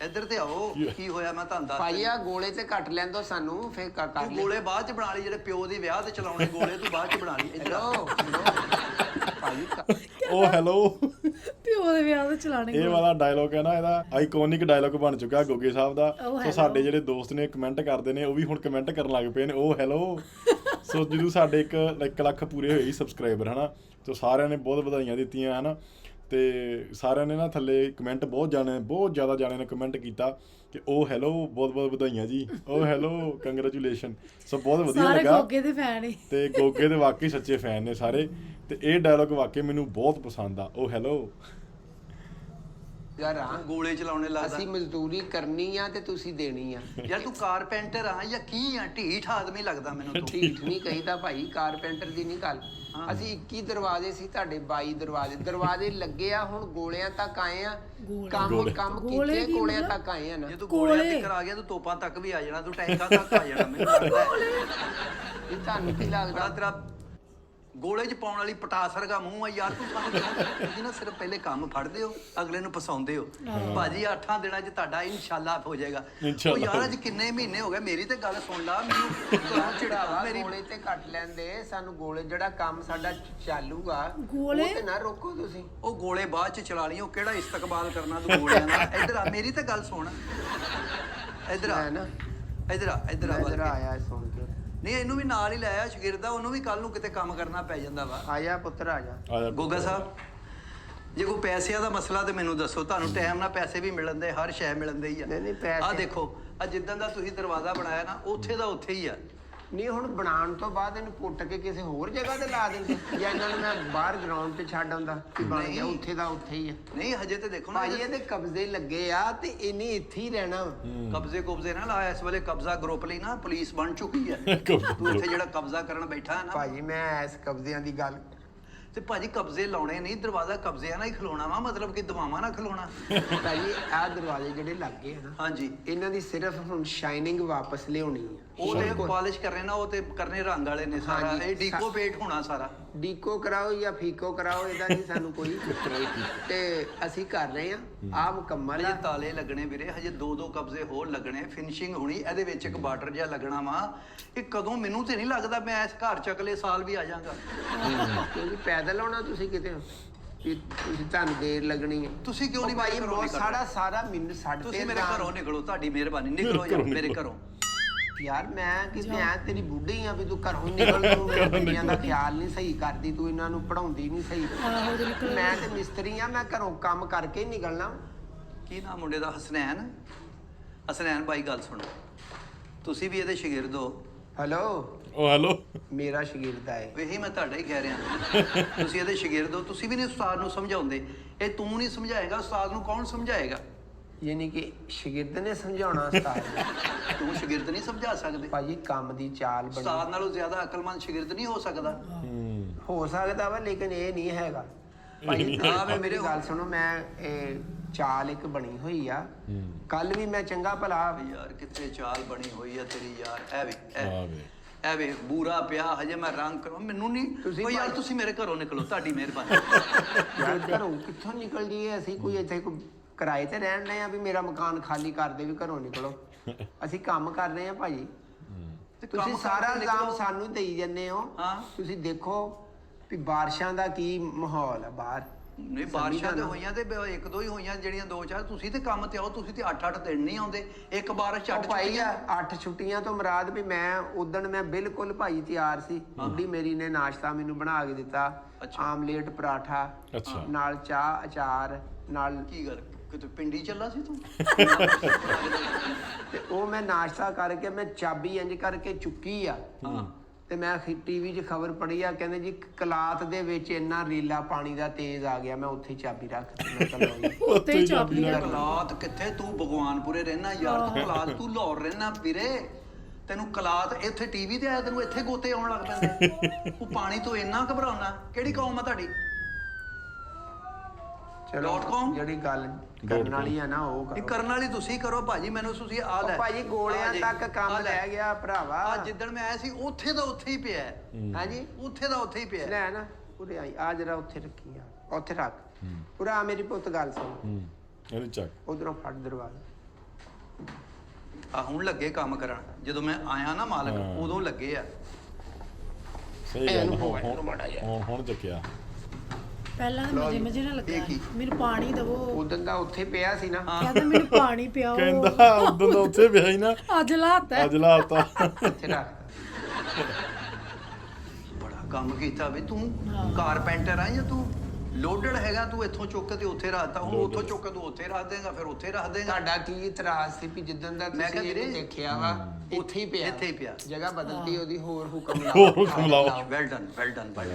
ਇੱਧਰ ਤੇ ਆਓ। ਕੀ ਹੋਇਆ ਮੈਂ ਤੁਹਾਨੂੰ ਦੱਸ ਭਾਈ? ਆ ਗੋਲੇ ਤੇ ਕੱਟ ਲੈਂਦੋ ਸਾਨੂੰ, ਫੇਰ ਕਰ ਤੂੰ ਲੈ। ਗੋਲੇ ਬਾਅਦ ਚ ਬਣਾ ਲਈ, ਜਿਹੜੇ ਪਿਓ ਦੇ ਵਿਆਹ ਤੇ ਚਲਾਉਣੇ ਗੋਲੇ ਤੂੰ ਬਾਅਦ ਚ ਬਣਾ ਲਈ। ਇੱਧਰ ਆ। ਭਾਈ ਉਹ ਹੈਲੋ ਪਿਓ ਦੇ ਵਿਆਹ ਤੇ ਚਲਾਣੇ ਇਹ ਵਾਲਾ ਡਾਇਲੋਗ ਹੈ ਨਾ, ਇਹਦਾ ਆਈਕੋਨਿਕ ਡਾਇਲੋਗ ਬਣ ਚੁੱਕਾ ਗੋਗੇ ਸਾਹਿਬ ਦਾ। ਉਹ ਸੋ ਸਾਡੇ ਜਿਹੜੇ ਦੋਸਤ ਨੇ ਕਮੈਂਟ ਕਰਦੇ ਨੇ, ਉਹ ਵੀ ਹੁਣ ਕਮੈਂਟ ਕਰਨ ਲੱਗ ਪਏ ਨੇ, ਉਹ ਹੈਲੋ। ਸੋ ਜਦੋਂ ਸਾਡੇ 1 ਲੱਖ ਪੂਰੇ ਹੋਏ ਸਬਸਕ੍ਰਾਈਬਰ ਹਨਾ, ਤੇ ਸਾਰਿਆਂ ਨੇ ਬਹੁਤ ਵਧਾਈਆਂ ਦਿੱਤੀਆਂ ਹਨਾ, ਤੇ ਸਾਰਿਆਂ ਨੇ ਨਾ ਥੱਲੇ ਕਮੈਂਟ ਬਹੁਤ ਜ਼ਿਆਦਾ ਜਾਣੇ ਨੇ ਕਮੈਂਟ ਕੀਤਾ ਕਿ ਉਹ ਹੈਲੋ, ਬਹੁਤ ਬਹੁਤ ਵਧਾਈਆਂ ਜੀ, ਉਹ ਹੈਲੋ, ਕੰਗ੍ਰੈਚੁਲੇਸ਼ਨ। ਸੋ ਬਹੁਤ ਵਧੀਆ ਸਾਰੇ ਲੱਗਾ, ਗੋਗੇ ਦੇ ਫੈਨ ਨੇ ਤੇ ਗੋਗੇ ਦੇ ਵਾਕਈ ਸੱਚੇ ਫੈਨ ਨੇ ਸਾਰੇ, ਤੇ ਇਹ ਡਾਇਲੋਗ ਵਾਕਈ ਮੈਨੂੰ ਬਹੁਤ ਪਸੰਦ ਆ, ਉਹ ਹੈਲੋ। ਯਾਰ ਆ ਗੋਲੇ ਚਲਾਉਣੇ ਲੱਗਦਾ। ਅਸੀਂ ਮਜ਼ਦੂਰੀ ਕਰਨੀ ਆ ਤੇ ਤੁਸੀਂ ਦੇਣੀ ਆ। ਯਾਰ ਤੂੰ ਕਾਰਪੈਂਟਰ ਆ ਜਾਂ ਕੀ ਆ? ਢੀਠ ਆਦਮੀ ਲੱਗਦਾ ਮੈਨੂੰ ਤੂੰ। ਢੀਠ ਨਹੀਂ ਕਹੀਦਾ ਭਾਈ, ਕਾਰਪੈਂਟਰ ਦੀ ਨਹੀਂ ਗੱਲ। ਅਸੀਂ 21 ਦਰਵਾਜ਼ੇ ਸੀ, ਤੁਹਾਡੇ 22 ਦਰਵਾਜ਼ੇ ਲੱਗੇ ਆ। ਹੁਣ ਗੋਲਿਆਂ ਤੱਕ ਆਏ ਆ, ਕੰਮ ਕੀਤੇ ਗੋਲਿਆਂ ਤੱਕ ਆਏ ਆ ਨਾ। ਜੇ ਤੂੰ ਗੋਲਿਆਂ ਤੱਕ ਆ ਗਿਆ ਤੂੰ ਤੋਪਾਂ ਤੱਕ ਵੀ ਆ ਜਾਣਾ, ਤੂੰ ਟੈਂਕਾਂ ਤੱਕ ਆ ਜਾਣਾ। ਮੈਨੂੰ ਲੱਗਦਾ ਇਹ ਤੁਹਾਨੂੰ ਕੀ ਬੜਾ ਲੱਗਦਾ? ਤੇਰਾ ਗੋਲੇ 'ਚ ਪਾਉਣ ਵਾਲੀ ਪਟਾਸ ਵਰਗਾ ਮੂੰਹ ਆ ਯਾਰ। ਤੂੰ ਸਾਨੂੰ ਤੁਸੀਂ ਨਾ ਸਿਰਫ ਪਹਿਲੇ ਕੰਮ ਫੜਦੇ ਹੋ, ਅਗਲੇ ਨੂੰ ਫਸਾਉਂਦੇ ਹੋ। ਭਾਜੀ 8 ਦਿਨਾਂ 'ਚ ਤੁਹਾਡਾ ਇਨਸ਼ਾਅੱਲਾ ਹੋ ਜਾਏਗਾ। ਉਹ ਯਾਰ ਅੱਜ ਕਿੰਨੇ ਮਹੀਨੇ ਹੋ ਗਏ, ਮੇਰੀ ਤੇ ਗੱਲ ਸੁਣ ਲਾ। ਮੈਨੂੰ ਚੜਾਵਾ ਗੋਲੇ ਤੇ ਕੱਟ ਲੈਂਦੇ ਸਾਨੂੰ। ਗੋਲੇ ਜਿਹੜਾ ਕੰਮ ਸਾਡਾ ਚਾਲੂਗਾ ਉਹ ਤੇ ਨਾ ਰੋਕੋ ਤੁਸੀਂ। ਉਹ ਗੋਲੇ ਬਾਅਦ 'ਚ ਚਲਾ ਲਈ, ਉਹ ਕਿਹੜਾ ਇਸਤਕਬਾਲ ਕਰਨਾ ਤੂੰ ਗੋਲਿਆਂ ਦਾ। ਇੱਧਰ ਆ, ਮੇਰੀ ਤੇ ਗੱਲ ਸੁਣ। ਇੱਧਰ ਆ ਨਾ, ਇੱਧਰ ਆ, ਇੱਧਰ ਆ। ਇੱਧਰ ਆਇਆ ਸੁਣ ਕੇ। ਨਹੀਂ ਇਹਨੂੰ ਵੀ ਨਾਲ ਹੀ ਲਾਇਆ ਸ਼ਾਗਿਰਦਾ, ਉਹਨੂੰ ਵੀ ਕੱਲ ਨੂੰ ਕਿਤੇ ਕੰਮ ਕਰਨਾ ਪੈ ਜਾਂਦਾ ਵਾ। ਆਇਆ ਪੁੱਤਰ ਆਇਆ। ਗੋਗਾ ਸਾਹਿਬ, ਜੇ ਕੋਈ ਪੈਸਿਆਂ ਦਾ ਮਸਲਾ ਤੇ ਮੈਨੂੰ ਦੱਸੋ। ਤੁਹਾਨੂੰ ਟਾਈਮ ਨਾਲ ਪੈਸੇ ਵੀ ਮਿਲਣ ਦੇ, ਹਰ ਸ਼ੈ ਮਿਲਣ ਦੇ ਹੀ ਆ। ਨਹੀਂ ਪੈਸੇ। ਆਹ ਦੇਖੋ, ਆ ਜਿੱਦਾਂ ਦਾ ਤੁਸੀਂ ਦਰਵਾਜ਼ਾ ਬਣਾਇਆ ਨਾ, ਉੱਥੇ ਦਾ ਉੱਥੇ ਹੀ ਆ। ਨਹੀਂ ਹੁਣ ਬਣਾਉਣ ਤੋਂ ਬਾਅਦ ਇਹਨੂੰ ਪੁੱਟ ਕੇ ਕਿਸੇ ਹੋਰ ਜਗ੍ਹਾ ਤੇ ਲਾ ਦਿੰਦੇ, ਜਾਂ ਇਹਨਾਂ ਨੂੰ ਮੈਂ ਬਾਹਰ ਗਰਾਊਂਡ ਤੇ ਛੱਡ ਆਉਂਦਾ ਕਿ ਬਣ ਗਿਆ, ਉੱਥੇ ਦਾ ਉੱਥੇ ਹੀ ਆ। ਨਹੀਂ ਹਜੇ ਤੇ ਦੇਖੋ ਨਾ, ਭਾਈ ਇਹਦੇ ਕਬਜ਼ੇ ਲੱਗੇ ਆ ਤੇ ਇਹਨੇ ਇੱਥੇ ਹੀ ਰਹਿਣਾ। ਕਬਜ਼ੇ ਨਾ ਲਾ। ਇਸ ਵੇਲੇ ਕਬਜ਼ਾ ਗਰੁੱਪ ਲਈ ਨਾ ਪੁਲਿਸ ਬਣ ਚੁੱਕੀ ਹੈ। ਤੂੰ ਇੱਥੇ ਜਿਹੜਾ ਕਬਜ਼ਾ ਕਰਨ ਬੈਠਾ ਹੈ ਨਾ ਭਾਜੀ, ਮੈਂ ਇਸ ਕਬਜ਼ਿਆਂ ਦੀ ਗੱਲ ਤੇ ਭਾਜੀ ਕਬਜ਼ੇ ਲਾਉਣੇ ਨਹੀਂ, ਦਰਵਾਜ਼ਾ ਕਬਜ਼ਿਆਂ ਨਾਲ ਹੀ ਖਲੋਣਾ ਵਾ, ਮਤਲਬ ਕਿ ਦਵਾਵਾਂ ਨਾਲ ਖਲੋਣਾ। ਭਾਜੀ ਆਹ ਦਰਵਾਜ਼ੇ ਜਿਹੜੇ ਲੱਗੇ ਆ ਨਾ, ਹਾਂਜੀ, ਇਹਨਾਂ ਦੀ ਸਿਰਫ ਹੁਣ ਸ਼ਾਈਨਿੰਗ ਵਾਪਸ ਲਿਆਉਣੀ ਆ। ਉਹ ਤੇ ਪਾਲਿਸ਼ ਕਰਨੇ ਨਾ, ਉਹ ਤੇ ਕਰਨੇ ਰੰਗ ਵਾਲੇ ਨੇ ਸਾਰਾ। ਹਾਂਜੀ, ਇਹ ਡੀਕੋ ਪੇਟ ਹੋਣਾ ਸਾਰਾ। ਡੀਕੋ ਕਰਾਓ ਜਾਂ ਫੀਕੋ ਕਰਾਓ, ਇਹਦਾ ਨਹੀਂ ਸਾਨੂੰ ਕੋਈ। ਤੇ ਅਸੀਂ ਕਰ ਰਹੇ ਆ, ਆ ਮੁਕੰਮਲ ਹਜੇ ਆ। ਤਾਲੇ ਲੱਗਣੇ ਵੀਰੇ, ਹਜੇ 2 ਕਬਜ਼ੇ ਹੋਰ ਲੱਗਣੇ, ਫਿਨਿਸ਼ਿੰਗ ਹੋਣੀ। ਇਹਦੇ ਵਿੱਚ ਇੱਕ ਬਾਰਡਰ ਜਿਹਾ ਲੱਗਣਾ ਵਾ। ਇਹ ਕਦੋਂ, ਮੈਨੂੰ ਤੇ ਨਹੀਂ ਲੱਗਦਾ ਮੈਂ ਇਸ ਘਰ ਚ ਅਗਲੇ ਸਾਲ ਵੀ ਆ ਜਾਵਾਂਗਾ। ਕਿਉਂਕਿ ਪੈਦਲ ਆਉਣਾ ਤੁਸੀਂ ਕਿਤੇ, ਵੀ ਤੁਸੀਂ ਤੁਹਾਨੂੰ ਦੇਰ ਲੱਗਣੀ ਹੈ। ਤੁਸੀਂ ਕਿਉਂ ਨਹੀਂ ਭਾਈ ਮੇਰੇ ਘਰੋਂ ਬਹੁਤ ਸਾਰਾ ਮੈਨੂੰ ਸਾਡੇ ਤੁਸੀਂ ਮੇਰੇ ਘਰੋਂ ਨਿਕਲੋ, ਤੁਹਾਡੀ ਮਿਹਰਬਾਨੀ, ਨਿਕਲੋ ਯਾਰ ਮੇਰੇ ਘਰੋਂ। ਯਾਰ ਮੈਂ ਕਿਤੇ ਆ ਤੇਰੀ ਬੁੱਢੀ ਆ ਵੀ ਤੂੰ ਘਰੋਂ ਨਿਕਲ। ਤੂੰ ਬੱਚਿਆਂ ਦਾ ਖਿਆਲ ਨਹੀਂ ਸਹੀ ਕਰਦੀ, ਤੂੰ ਇਹਨਾਂ ਨੂੰ ਪੜਾਉਂਦੀ ਨਹੀਂ ਸਹੀ। ਮੈਂ ਤੇ ਮਿਸਤਰੀ ਆ, ਮੈਂ ਘਰੋਂ ਕੰਮ ਕਰਕੇ ਹੀ ਨਿਕਲਣਾ। ਕੀ ਨਾਮ ਮੁੰਡੇ ਦਾ? ਹਸਨੈਨ। ਹਸਨੈਨ ਭਾਈ ਗੱਲ ਸੁਣੋ, ਤੁਸੀਂ ਵੀ ਇਹਦੇ ਸ਼ਾਗਿਰਦ ਹੋ। ਹੈਲੋ, ਉਹ ਹੈਲੋ, ਮੇਰਾ ਸ਼ਾਗਿਰਦ ਹੈ। ਇਹੀ ਮੈਂ ਤੁਹਾਡਾ ਹੀ ਕਹਿ ਰਿਹਾ। ਤੁਸੀਂ ਇਹਦੇ ਸ਼ਾਗਿਰਦ ਹੋ, ਤੁਸੀਂ ਵੀ ਨਹੀਂ ਉਸਤਾਦ ਨੂੰ ਸਮਝਾਉਂਦੇ। ਇਹ ਤੂੰ ਨਹੀਂ ਸਮਝਾਏਗਾ, ਉਸਤਾਦ ਨੂੰ ਕੌਣ ਸਮਝਾਏਗਾ? ਯਾਨੀ ਕਿ ਸ਼ਾਗਿਰਦ ਨੇ ਸਮਝਾਉਣਾ ਉਸਤਾਦ ਨੂੰ। ਤੂੰ ਸ਼ਾਗਿਰਦ ਨਹੀਂ ਸਮਝਾ ਸਕਦੇ। ਭਾਜੀ ਕੰਮ ਦੀ ਚਾਲ ਉਸਤਾਦ ਬਣੀ ਨਾਲੋਂ ਜ਼ਿਆਦਾ ਅਕਲਮੰਦ ਸ਼ਾਗਿਰਦ ਨਹੀਂ ਹੋ ਸਕਦਾ। ਹੋ ਸਕਦਾ ਵਾ, ਲੇਕਿਨ ਇਹ ਨਹੀਂ ਹੈਗਾ। ਭਾਜੀ ਮੇਰੀ ਗੱਲ ਸੁਣੋ, ਮੈਂ ਇਹ ਚਾਲ ਇੱਕ ਬਣੀ ਹੋਈ ਆ। ਕੱਲ ਵੀ ਮੈਂ ਚੰਗਾ ਭਲਾ ਯਾਰ ਕਿੱਥੇ ਚਾਲ ਬਣੀ ਹੋਈ ਆ ਤੇਰੀ ਯਾਰ। ਐ ਵੇ ਆ ਵੇ, ਐ ਵੇ ਬੂਰਾ ਪਿਆ, ਹਜੇ ਮੈਂ ਰੰਗ ਕਰਾਂ। ਮੈਨੂੰ ਨਹੀਂ ਯਾਰ, ਤੁਸੀਂ ਮੇਰੇ ਘਰੋਂ ਨਿਕਲੋ, ਤੁਹਾਡੀ ਮਿਹਰਬਾਨੀ। ਯਾਰ ਘਰੋਂ ਕਿੱਥੋਂ ਨਿਕਲ ਜੀਏ ਅਸੀਂ? ਕੋਈ ਇੱਥੇ ਕੋਈ ਕਿਰਾਏ ਤੇ ਰਹਿਣ ਰਹੇ ਆ ਵੀ ਮੇਰਾ ਮਕਾਨ ਖਾਲੀ ਕਰ ਦੇ, ਵੀ ਘਰੋਂ ਨਿਕਲੋ। ਅਸੀਂ ਕੰਮ ਕਰ ਰਹੇ ਆ ਭਾਜੀ। ਤੇ ਤੁਸੀਂ ਕੰਮ ਸਾਰਾ ਕਰਕੇ ਇਲਜ਼ਾਮ ਨਿਕਲੋ। ਸਾਨੂੰ ਦੇਈ ਜੰਨੇ ਹੋ। ਹਾਂ। ਤੁਸੀਂ ਦੇਖੋ ਵੀ ਬਾਰਿਸ਼ਾਂ ਦਾ ਕੀ ਮਾਹੌਲ ਆ ਬਾਹਰ। ਨਹੀਂ ਬਾਰਿਸ਼ਾਂ ਤੇ ਹੋਈਆਂ ਤੇ 1-2 ਹੀ ਹੋਈਆਂ, ਜਿਹੜੀਆਂ 2-4। ਤੁਸੀਂ ਤੇ ਕੰਮ ਤੇ ਆਓ, ਤੁਸੀਂ ਤੇ 8-8 ਦਿਨ ਨਹੀਂ ਆਉਂਦੇ। ਇੱਕ ਬਾਰਿਸ਼ 8 ਭਾਈ ਆ 8 ਛੁੱਟੀਆਂ ਤੋਂ ਮੁਰਾਦ ਵੀ ਮੈਂ ਉਦਣ ਮੈਂ ਬਿਲਕੁਲ ਭਾਈ ਤਿਆਰ ਸੀ। ਬੁੱਢੀ ਮੇਰੀ ਨੇ ਨਾਸ਼ਤਾ ਮੈਨੂੰ ਬਣਾ ਕੇ ਦਿੱਤਾ, ਆਮਲੇਟ ਪਰਾਠਾ ਅੱਛਾ, ਨਾਲ ਚਾਹ ਅਚਾਰ ਨਾਲ। ਕੀ ਗੱਲ, ਕਿਤੇ ਪਿੰਡੀ ਚੱਲਾ ਸੀ ਤੂੰ? ਤੇ ਉਹ ਮੈਂ ਨਾਸ਼ਤਾ ਕਰਕੇ ਮੈਂ ਚਾਬੀ ਇੰਜ ਕਰਕੇ ਚੁੱਕੀ ਆ। ਤੇ ਮੈਂ ਟੀਵੀ 'ਚ ਖਬਰ ਪੜ੍ਹੀ ਆ, ਕਹਿੰਦੇ ਜੀ ਕਲਾਤ ਦੇ ਵਿੱਚ ਇੰਨਾ ਰੀਲਾ ਪਾਣੀ ਦਾ ਤੇਜ਼ ਆ ਗਿਆ। ਮੈਂ ਉੱਥੇ ਹੀ ਚਾਬੀ ਰੱਖ ਦਿੱਤੀ। ਉੱਤੇ ਹੀ ਚਾਬੀ ਰੱਖ। ਕਲਾਤ ਕਿੱਥੇ? ਤੂੰ ਭਗਵਾਨਪੁਰੇ ਰਹਿਣਾ ਯਾਰ, ਤੂੰ ਕਲਾਤ, ਤੂੰ ਲਾਹੌਰ ਰਹਿਣਾ ਵੀਰੇ। ਤੈਨੂੰ ਕਲਾਤ ਇੱਥੇ ਟੀਵੀ ਤੇ ਆਇਆ, ਤੈਨੂੰ ਇੱਥੇ ਗੋਤੇ ਆਉਣ ਲੱਗ ਪੈਂਦੇ। ਤੂੰ ਪਾਣੀ ਤੋਂ ਇੰਨਾ ਘਬਰਾਉਣਾ? ਕਿਹੜੀ ਕੌਮ ਆ ਤੁਹਾਡੀ? ਚਲੋ ਜਿਹੜੀ ਗੱਲ ਕਰਨ ਵਾਲੀ ਆ ਨਾ ਉਹ ਇਹ ਕਰੋ। ਕਰਨ ਵਾਲੀ ਤੁਸੀਂ ਕਰੋ ਭਾਜੀ। ਮੈਨੂੰ ਤੁਸੀਂ ਆ ਲੈ ਭਾਜੀ ਗੋਲਿਆਂ ਤੱਕ ਕੰਮ ਲੈ ਗਿਆ ਭਰਾਵਾ। ਆ ਜਿੱਦਣ ਮੈਂ ਆਇਆ ਸੀ ਉੱਥੇ ਦਾ ਉੱਥੇ ਹੀ ਪਿਆ। ਹਾਂਜੀ, ਉੱਥੇ ਦਾ ਉੱਥੇ ਹੀ ਪਿਆ। ਲੈ ਨਾ ਉਰੇ ਆਈ, ਆ ਜਰਾ ਉੱਥੇ ਰੱਖੀ ਆ, ਉੱਥੇ ਰੱਖ। ਪੂਰਾ ਮੇਰੀ ਪੁੱਤ ਗੱਲ ਸੁਣ, ਇਹਨੂੰ ਚੱਕ। ਉਧਰੋਂ ਫੜ ਦਰਵਾਜ਼ਾ। ਆ ਹੁਣ ਲੱਗੇ ਕੰਮ ਕਰਨ। ਜਦੋਂ ਮੈਂ ਆਇਆ ਨਾ ਮਾਲਕ, ਉਦੋਂ ਲੱਗੇ ਆ। ਸਹੀ ਗੱਲ, ਹੁਣ ਚੱਕਿਆ। ਪਹਿਲਾਂ ਤਾਂ ਮਜੇ ਮਜੇ ਨਾਲ ਲੱਗਾ ਕੀ? ਮੈਨੂੰ ਪਾਣੀ ਦਵੋ ਉਦੋਂ ਦਾ ਉੱਥੇ ਪਿਆ ਸੀ ਨਾ ਕਹਿੰਦਾ ਮੈਨੂੰ ਪਾਣੀ ਪਿਆਓ ਕਹਿੰਦਾ ਉਦੋਂ ਦਾ ਉੱਥੇ ਪਿਆ ਹੀ ਨਾ ਅੱਜ ਲਾਤਾ ਅੱਜ ਲਾਤਾ ਇੱਥੇ ਰੱਖ ਬੜਾ ਕੰਮ ਕੀਤਾ ਵੀ ਤੂੰ ਕਾਰਪੈਂਟਰ ਆ ਜਾਂ ਤੂੰ ਲੋਡਡ ਹੈਗਾ ਤੂੰ ਇੱਥੋਂ ਚੁੱਕ ਕੇ ਤੇ ਉੱਥੇ ਰੱਖਤਾ ਹੁਣ ਉੱਥੋਂ ਚੁੱਕ ਕੇ ਤੂੰ ਉੱਥੇ ਰੱਖ ਦੇਗਾ ਫਿਰ ਉੱਥੇ ਰੱਖ ਦੇਗਾ ਤੁਹਾਡਾ ਕੀ ਇਤਰਾਜ਼ ਸੀ ਵੀ ਜਿੱਦਣ ਦਾ ਮੈਂ ਕਿਹਾ ਤੁਸੀਂ ਇਹਨੂੰ ਵੀਰੇ, ਦੇਖਿਆ ਵਾ ਇੱਥੇ ਹੀ ਪਿਆ ਇੱਥੇ ਹੀ ਪਿਆ। ਜਗ੍ਹਾ ਬਦਲਤੀ ਉਹਦੀ ਹੋਰ ਹੁਕਮ ਹੋਰ ਹੁਕਮ ਲਾਓ ਵੈਲ ਡਨ ਭਾਈ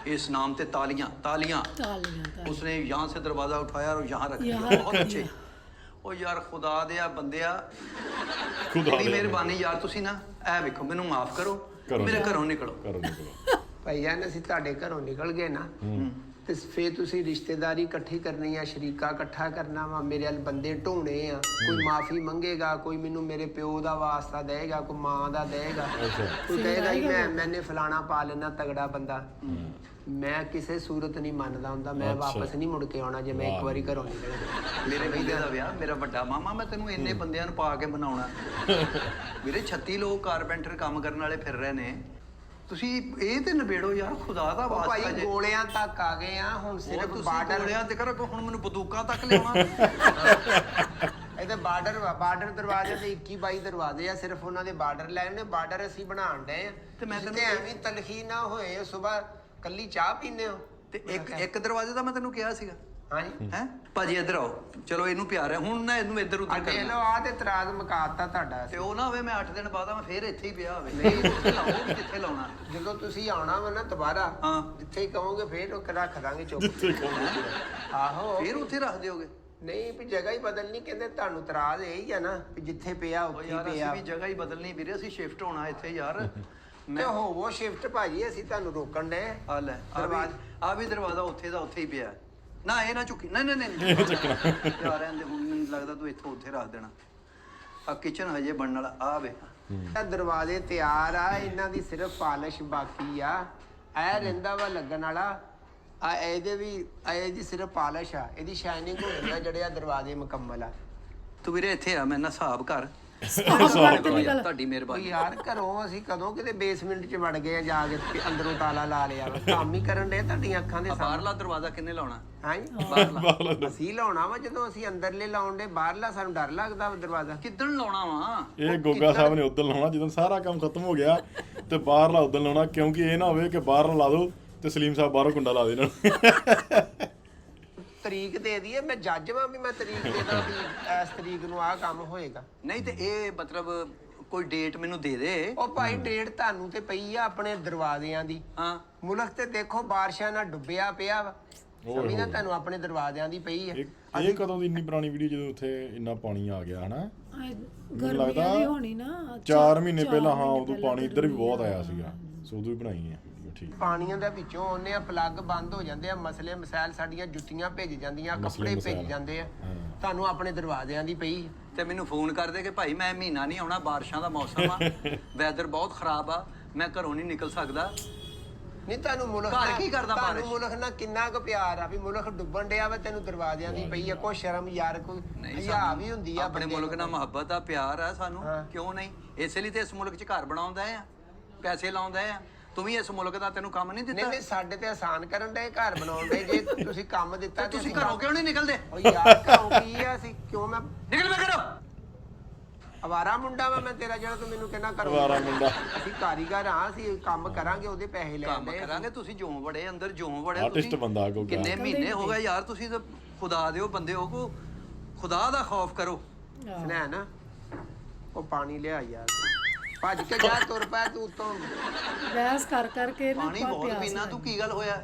इस नाम पे तालियां तालियां ਤਾਲੀਆਂ उसने यहाँ से दरवाजा उठाया और यहाँ रख दिया यहाँ बहुत रख अच्छे ओ यार खुदा दिया बंदिया ਖੁਦਾ बड़ी ਦੇ मेहरबानी यार तुसी ना ऐ वेखो मैनू माफ करो करो। मेरे घरों निकलो ਕਰੋ ਨਿਕਲੋ ਭਈਆ ਨੇ ਅਸੀਂ ਤੁਹਾਡੇ ਘਰੋਂ ਨਿਕਲ ਗਏ ਨਾ ਤੇ ਫੇਰ ਤੁਸੀਂ ਰਿਸ਼ਤੇਦਾਰੀ ਇਕੱਠੀ ਕਰਨੀ ਆ ਸ਼ਰੀਕਾ ਇਕੱਠਾ ਕਰਨਾ ਵਾ ਮੇਰੇ ਵੱਲ ਬੰਦੇ ਢੋਣੇ ਆ ਕੋਈ ਮਾਫੀ ਮੰਗੇਗਾ ਕੋਈ ਮੈਨੂੰ ਮੇਰੇ ਪਿਓ ਦਾ ਵਾਸਤਾ ਦੇਗਾ ਕੋਈ ਮਾਂ ਦਾ ਦੇਗਾ ਅੱਛਾ ਕੋਈ ਕਹੇਗਾ ਜੀ ਮੈਨੇ ਫਲਾਣਾ ਪਾ ਲੈਣਾ ਤਗੜਾ ਬੰਦਾ ਮੈਂ ਕਿਸੇ ਸੂਰਤ ਨਹੀਂ ਮੰਨਦਾ ਹੁੰਦਾ ਮੈਂ ਅੱਛਾ। ਵਾਪਸ ਨਹੀਂ ਮੁੜ ਕੇ ਆਉਣਾ ਜੇ ਮੈਂ ਇੱਕ ਵਾਰੀ ਘਰੋਂ ਨਿਕਲ ਗਿਆ ਮੇਰੇ ਬੰਦੇ ਦਾ ਵਿਆਹ ਮੇਰਾ ਵੱਡਾ ਮਾਮਾ ਮੈਂ ਤੈਨੂੰ ਇੰਨੇ ਬੰਦਿਆਂ ਨੂੰ ਪਾ ਕੇ ਬਣਾਉਣਾ ਵੀਰੇ 36 ਲੋਕ ਕਾਰਪੈਂਟਰ ਕੰਮ ਕਰਨ ਵਾਲੇ ਫਿਰ ਰਹੇ ਨੇ ਤੁਸੀਂ ਇਹ ਤੇ ਨਿਬੇੜੋ ਯਾਰ ਖੁਦਾ ਦਾ ਉਹ ਵਾਸਤਾ ਭਾਈ ਜੇ ਗੋਲਿਆਂ ਤੱਕ ਆ ਗਏ ਆ ਹੁਣ ਸਿਰਫ ਸਿਰਫ ਤੁਸੀਂ ਬਾਰਡਰ ਗੋਲਿਆਂ ਤੇ ਕਰੋ ਹੁਣ ਮੈਨੂੰ ਬੰਦੂਕਾਂ ਤੱਕ ਲਿਆਉਣਾ ਇਹਦੇ ਬਾਰਡਰ ਵਾ ਬਾਰਡਰ ਦਰਵਾਜ਼ੇ ਤੇ 21 22 ਦਰਵਾਜ਼ੇ ਆ ਸਿਰਫ ਉਹਨਾਂ ਦੇ ਬਾਰਡਰ ਲੈਣੇ ਬਾਰਡਰ ਅਸੀਂ ਬਣਾਉਣ ਡਏ ਆ ਤੇ ਮੈਂ ਤੇ ਐਵੇਂ ਤਲਖੀ ਨਾ ਹੋਏ ਸਵੇਰ ਕੱਲੀ ਚਾਹ ਪੀਨੇ ਹੋ ਤੇ ਇੱਕ ਦਰਵਾਜ਼ੇ ਦਾ ਮੈਂ ਤੈਨੂੰ ਕਿਹਾ ਸੀਗਾ ਹਾਂਜੀ ਹੈ ਭਾਜੀ ਇੱਧਰ ਆਓ ਚਲੋ ਇਹਨੂੰ ਪਿਆਰ ਹੈ ਹੁਣ ਨਾ ਇਹਨੂੰ ਇੱਧਰ ਆ ਉੱਧਰ ਦੇਖ ਕਰਨਾ ਲਓ ਆ ਤੇ ਇਤਰਾਜ਼ ਮੁਕਾਤਾ ਤੁਹਾਡਾ ਤੇ ਉਹ ਨਾ ਹੋਵੇ ਮੈਂ 8 ਦਿਨ ਬਾਅਦ ਮੈਂ ਫੇਰ ਇੱਥੇ ਹੀ ਪਿਆ ਹੋਵੇ ਨਹੀਂ ਉੱਥੇ ਲਾਓ ਵੀ ਜਿੱਥੇ ਲਾਉਣਾ ਜਦੋਂ ਤੁਸੀਂ ਆਉਣਾ ਵਾ ਨਾ ਦੁਬਾਰਾ ਹਾਂ। ਜਿੱਥੇ ਹੀ ਕਹੋਗੇ ਫੇਰ ਉਹ ਰੱਖ ਦਾਂਗੇ ਚੁੱਪ ਜਿੱਥੇ ਕਹੋ ਆਹੋ ਫੇਰ ਉੱਥੇ ਰੱਖ ਦਿਓਗੇ ਨਹੀਂ ਵੀ ਜਗ੍ਹਾ ਹੀ ਬਦਲਣੀ ਕਹਿੰਦੇ ਤੁਹਾਨੂੰ ਇਤਰਾਜ਼ ਇਹ ਹੀ ਆ ਨਾ ਵੀ ਜਿੱਥੇ ਪਿਆ ਉਹ ਉੱਥੇ ਯਾਰ ਹੀ ਅਸੀਂ ਪਿਆ ਵੀ ਜਗ੍ਹਾ ਹੀ ਬਦਲਣੀ ਵੀਰੇ ਅਸੀਂ ਸ਼ਿਫਟ ਹੋਣਾ ਇੱਥੇ ਯਾਰ ਤੇ ਹੋਵੋ ਸ਼ਿਫਟ ਭਾਜੀ ਅਸੀਂ ਤੁਹਾਨੂੰ ਰੋਕਣ ਡਏ ਆ ਲੈ ਆ ਵੀ ਦਰਵਾਜ਼ਾ ਉੱਥੇ ਦਾ ਉੱਥੇ ਹੀ ਪਿਆ ਨਾ ਇਹ ਨਾ ਚੁੱਕੀ ਨਹੀਂ ਨਹੀਂ ਨਹੀਂ ਇਹ ਚੱਕਣਾ ਯਾਰ ਇਹਦੇ ਹੁਣ ਮੈਨੂੰ ਲੱਗਦਾ ਤੂੰ ਇੱਥੋਂ ਉੱਥੇ ਰੱਖ ਦੇਣਾ ਆ ਕਿਚਨ ਹਜੇ ਬਣਨ ਵਾਲਾ ਆ ਵੇ ਇਹ ਦਰਵਾਜ਼ੇ ਤਿਆਰ ਆ ਇਹਨਾਂ ਦੀ ਸਿਰਫ ਪਾਲਿਸ਼ ਬਾਕੀ ਆ ਇਹ ਰਹਿੰਦਾ ਵਾ ਲੱਗਣ ਵਾਲਾ ਆ ਇਹਦੇ ਵੀ ਇਹਦੀ ਸਿਰਫ ਪਾਲਿਸ਼ ਆ ਇਹਦੀ ਸ਼ਾਈਨਿੰਗ ਹੋ ਜਾਂਦਾ ਜਿਹੜੇ ਆ ਦਰਵਾਜ਼ੇ ਮੁਕੰਮਲ ਆ ਤੂੰ ਵੀਰੇ ਇੱਥੇ ਆ ਮੈਂ ਨਾ ਹਿਸਾਬ ਕਰ ਨਿਕਲ ਤੁਹਾਡੀ ਉਹ ਮਿਹਰਬਾਨੀ ਯਾਰ ਘਰੋਂ ਅਸੀਂ ਕਦੋਂ ਕਿਤੇ ਬੇਸਮੈਂਟ 'ਚ ਵੜ ਗਏ ਆ ਜਾ ਕੇ ਤੇ ਅੰਦਰੋਂ ਤਾਲਾ ਲਾ ਲਿਆ ਵਾ। ਕੰਮ ਹੀ ਕਰਨ ਦੇ ਤੁਹਾਡੀਆਂ ਅੱਖਾਂ ਦੇ ਸਾਹਮਣੇ ਬਾਹਰਲਾ ਦਰਵਾਜ਼ਾ ਕਿੰਨੇ ਲਾਉਣਾ ਹਾਂ ਬਾਹਰਲਾ ਅਸੀਂ ਲਾਉਣਾ ਵਾ ਜਦੋਂ ਅਸੀਂ ਅੰਦਰਲੇ ਲਾਉਣ ਦੇ ਬਾਹਰਲਾ ਸਾਨੂੰ ਡਰ ਲੱਗਦਾ ਵਾ ਦਰਵਾਜ਼ਾ ਕਿੱਦਣ ਲਾਉਣਾ ਵਾ ਇਹ ਗੋਗਾ ਸਾਹਿਬ ਨੇ ਉਦੋਂ ਲਾਉਣਾ ਜਦੋਂ ਸਾਰਾ ਕੰਮ ਖਤਮ ਹੋ ਗਿਆ ਤੇ ਬਾਹਰਲਾ ਉਦੋਂ ਲਾਉਣਾ ਕਿਉਂਕਿ ਇਹ ਨਾ ਹੋਵੇ ਕਿ ਬਾਹਰਲਾ ਲਾ ਦੋ ਤੇ ਸਲੀਮ ਸਾਹਿਬ ਬਾਹਰੋਂ ਕੁੰਡਾ ਲਾ ਦੇਣ ਤਰੀਕ ਦੇ ਦਈਏ ਮੈਂ ਜੱਜ ਵਾਂ ਵੀ ਮੈਂ ਤਰੀਕ ਦੇਦਾ ਵੀ ਇਸ ਤਰੀਕ ਨੂੰ ਆਹ ਕੰਮ ਹੋਏਗਾ ਨਹੀਂ ਤੇ ਇਹ ਮਤਲਬ ਕੋਈ ਡੇਟ ਮੈਨੂੰ ਦੇ ਦੇ ਉਹ ਭਾਈ ਡੇਟ ਤੁਹਾਨੂੰ ਤੇ ਪਈ ਆ ਆਪਣੇ ਦਰਵਾਜ਼ਿਆਂ ਦੀ ਹਾਂ ਮੁਲਕ ਤੇ ਦੇਖੋ ਬਾਰਿਸ਼ਾਂ ਨਾਲ ਡੁੱਬਿਆ ਪਿਆ ਵਾ ਸਮਝਦਾ ਤੁਹਾਨੂੰ ਆਪਣੇ ਦਰਵਾਜ਼ਿਆਂ ਦੀ ਪਈ ਆ ਇਹ ਕਦੋਂ ਦੀ ਇੰਨੀ ਪੁਰਾਣੀ ਵੀਡੀਓ ਜਦੋਂ ਉੱਥੇ ਇੰਨਾ ਪਾਣੀ ਆ ਗਿਆ ਹਨਾ ਗਰਮੀਆਂ ਦੀ ਹੋਣੀ ਨਾ 4 ਮਹੀਨੇ ਪਹਿਲਾਂ ਹਾਂ ਉਦੋਂ ਪਾਣੀ ਇੱਧਰ ਵੀ ਬਹੁਤ ਆਇਆ ਸੀਗਾ ਸੋ ਉਦੋਂ ਹੀ ਬਣਾਈ ਹੈ ਵੀਡੀਓ ਠੀਕ ਪਾਣੀਆਂ ਦੇ ਵਿੱਚੋਂ ਆਉਂਦੇ ਆ ਪਲੱਗ ਬੰਦ ਹੋ ਜਾਂਦੇ ਆ ਮਸਲੇ ਮਸਾਇਲ ਸਾਡੀਆਂ ਜੁੱਤੀਆਂ ਭਿੱਜ ਜਾਂਦੀਆਂ ਕੱਪੜੇ ਭਿੱਜ ਜਾਂਦੇ ਆ ਤੁਹਾਨੂੰ ਆਪਣੇ ਦਰਵਾਜ਼ਿਆਂ ਦੀ ਪਈ ਤੇ ਮੈਨੂੰ ਫੋਨ ਕਰਦੇ ਕਿ ਭਾਈ ਮੈਂ ਮਹੀਨਾ ਨਹੀਂ ਆਉਣਾ ਬਾਰਿਸ਼ਾਂ ਦਾ ਮੌਸਮ ਆ ਵੈਦਰ ਬਹੁਤ ਖਰਾਬ ਆ ਮੈਂ ਘਰੋਂ ਨਹੀਂ ਨਿਕਲ ਸਕਦਾ ਨਹੀਂ ਤੁਹਾਨੂੰ ਮੁਲਕ ਘਰ ਨਾਲ- ਕੀ ਕਰਦਾ ਤੁਹਾਨੂੰ ਬਾਰਿਸ਼? ਮੁਲਕ ਨਾਲ ਕਿੰਨਾ ਕੁ ਪਿਆਰ ਆ ਵੀ ਮੁਲਕ ਡੁੱਬਣ ਡਿਆ ਵਾ ਤੈਨੂੰ ਦਰਵਾਜ਼ਿਆਂ ਦੀ ਪਈ ਆ ਕੋਈ ਸ਼ਰਮ ਯਾਰ ਕੋਈ ਹਿਆ ਵੀ ਹੁੰਦੀ ਆ ਆਪਣੇ ਬੰਦੇ ਮੁਲਕ ਨੂੰ। ਨਾਲ ਮੁਹੱਬਤ ਆ ਪਿਆਰ ਆ ਸਾਨੂੰ ਹਾਂ। ਕਿਉਂ ਨਹੀਂ ਇਸੇ ਲਈ ਤੇ ਇਸ ਮੁਲਕ 'ਚ ਘਰ ਬਣਾਉਂਦਾ ਆ ਪੈਸੇ ਲਾਉਂਦਾ ਆ ਤੂੰ ਵੀ ਇਸ ਮੁਲਕ ਦਾ ਤੈਨੂੰ ਕੰਮ ਨਹੀਂ ਨਹੀਂ ਦਿੱਤਾ ਨਹੀਂ ਸਾਡੇ ਤੇ ਆਸਾਨ ਕਰਨ ਦੇ ਘਰ ਬਣਾਉਣ ਦੇ ਜੇ ਤੁਸੀਂ ਕੰਮ ਦਿੱਤਾ ਤੇ ਤੁਸੀਂ ਅਸੀਂ ਘਰੋਂ ਕਿਉਂ ਨਹੀਂ ਨਿਕਲਦੇ ਓ ਯਾਰ ਘਰੋਂ ਕੀ ਆ ਅਸੀਂ ਕਿਉਂ ਮੈਂ ਨਿਕਲ ਮੈਂ ਘਰੋਂ ਅਵਾਰਾ ਮੁੰਡਾ ਵਾ ਮੈਂ ਤੇਰਾ ਜਿਹੜਾ ਤੂੰ ਮੈਨੂੰ ਕਹਿੰਦਾ ਕਰੋ ਅਵਾਰਾ ਮੁੰਡਾ। ਅਸੀਂ ਕਾਰੀਗਰ ਹਾਂ ਅਸੀਂ ਕੰਮ ਕਰਾਂਗੇ ਉਹਦੇ ਪੈਸੇ ਕੰਮ ਲੈਣੇ ਕਰਾਂਗੇ ਤੁਸੀਂ ਜਿਉਂ ਵੜੇ ਅੰਦਰ ਜਿਉਂ ਵੜੇ Artist ਬੰਦਾ ਗੋਗਾ। ਕਿੰਨੇ ਮਹੀਨੇ ਹੋ ਗਏ ਯਾਰ ਤੁਸੀਂ ਤਾਂ ਖੁਦਾ ਦਿਓ ਬੰਦੇ ਹੋ ਕੋ ਖੁਦਾ ਦਾ ਖੌਫ ਕਰੋ ਸੁਣਾ ਨਾ ਉਹ ਪਾਣੀ ਲਿਆ ਯਾਰ ਭੱਜ ਕੇ ਜਾ ਤੁਰ ਪੈ ਤੂੰ ਤੋਂ ਬਹਿਸ ਕਰ ਕਰਕੇ ਨਾ ਪਾਣੀ ਬਹੁਤ ਪਿਆਸ ਪੀਣਾ ਤੂੰ ਕੀ ਗੱਲ ਹੋਇਆ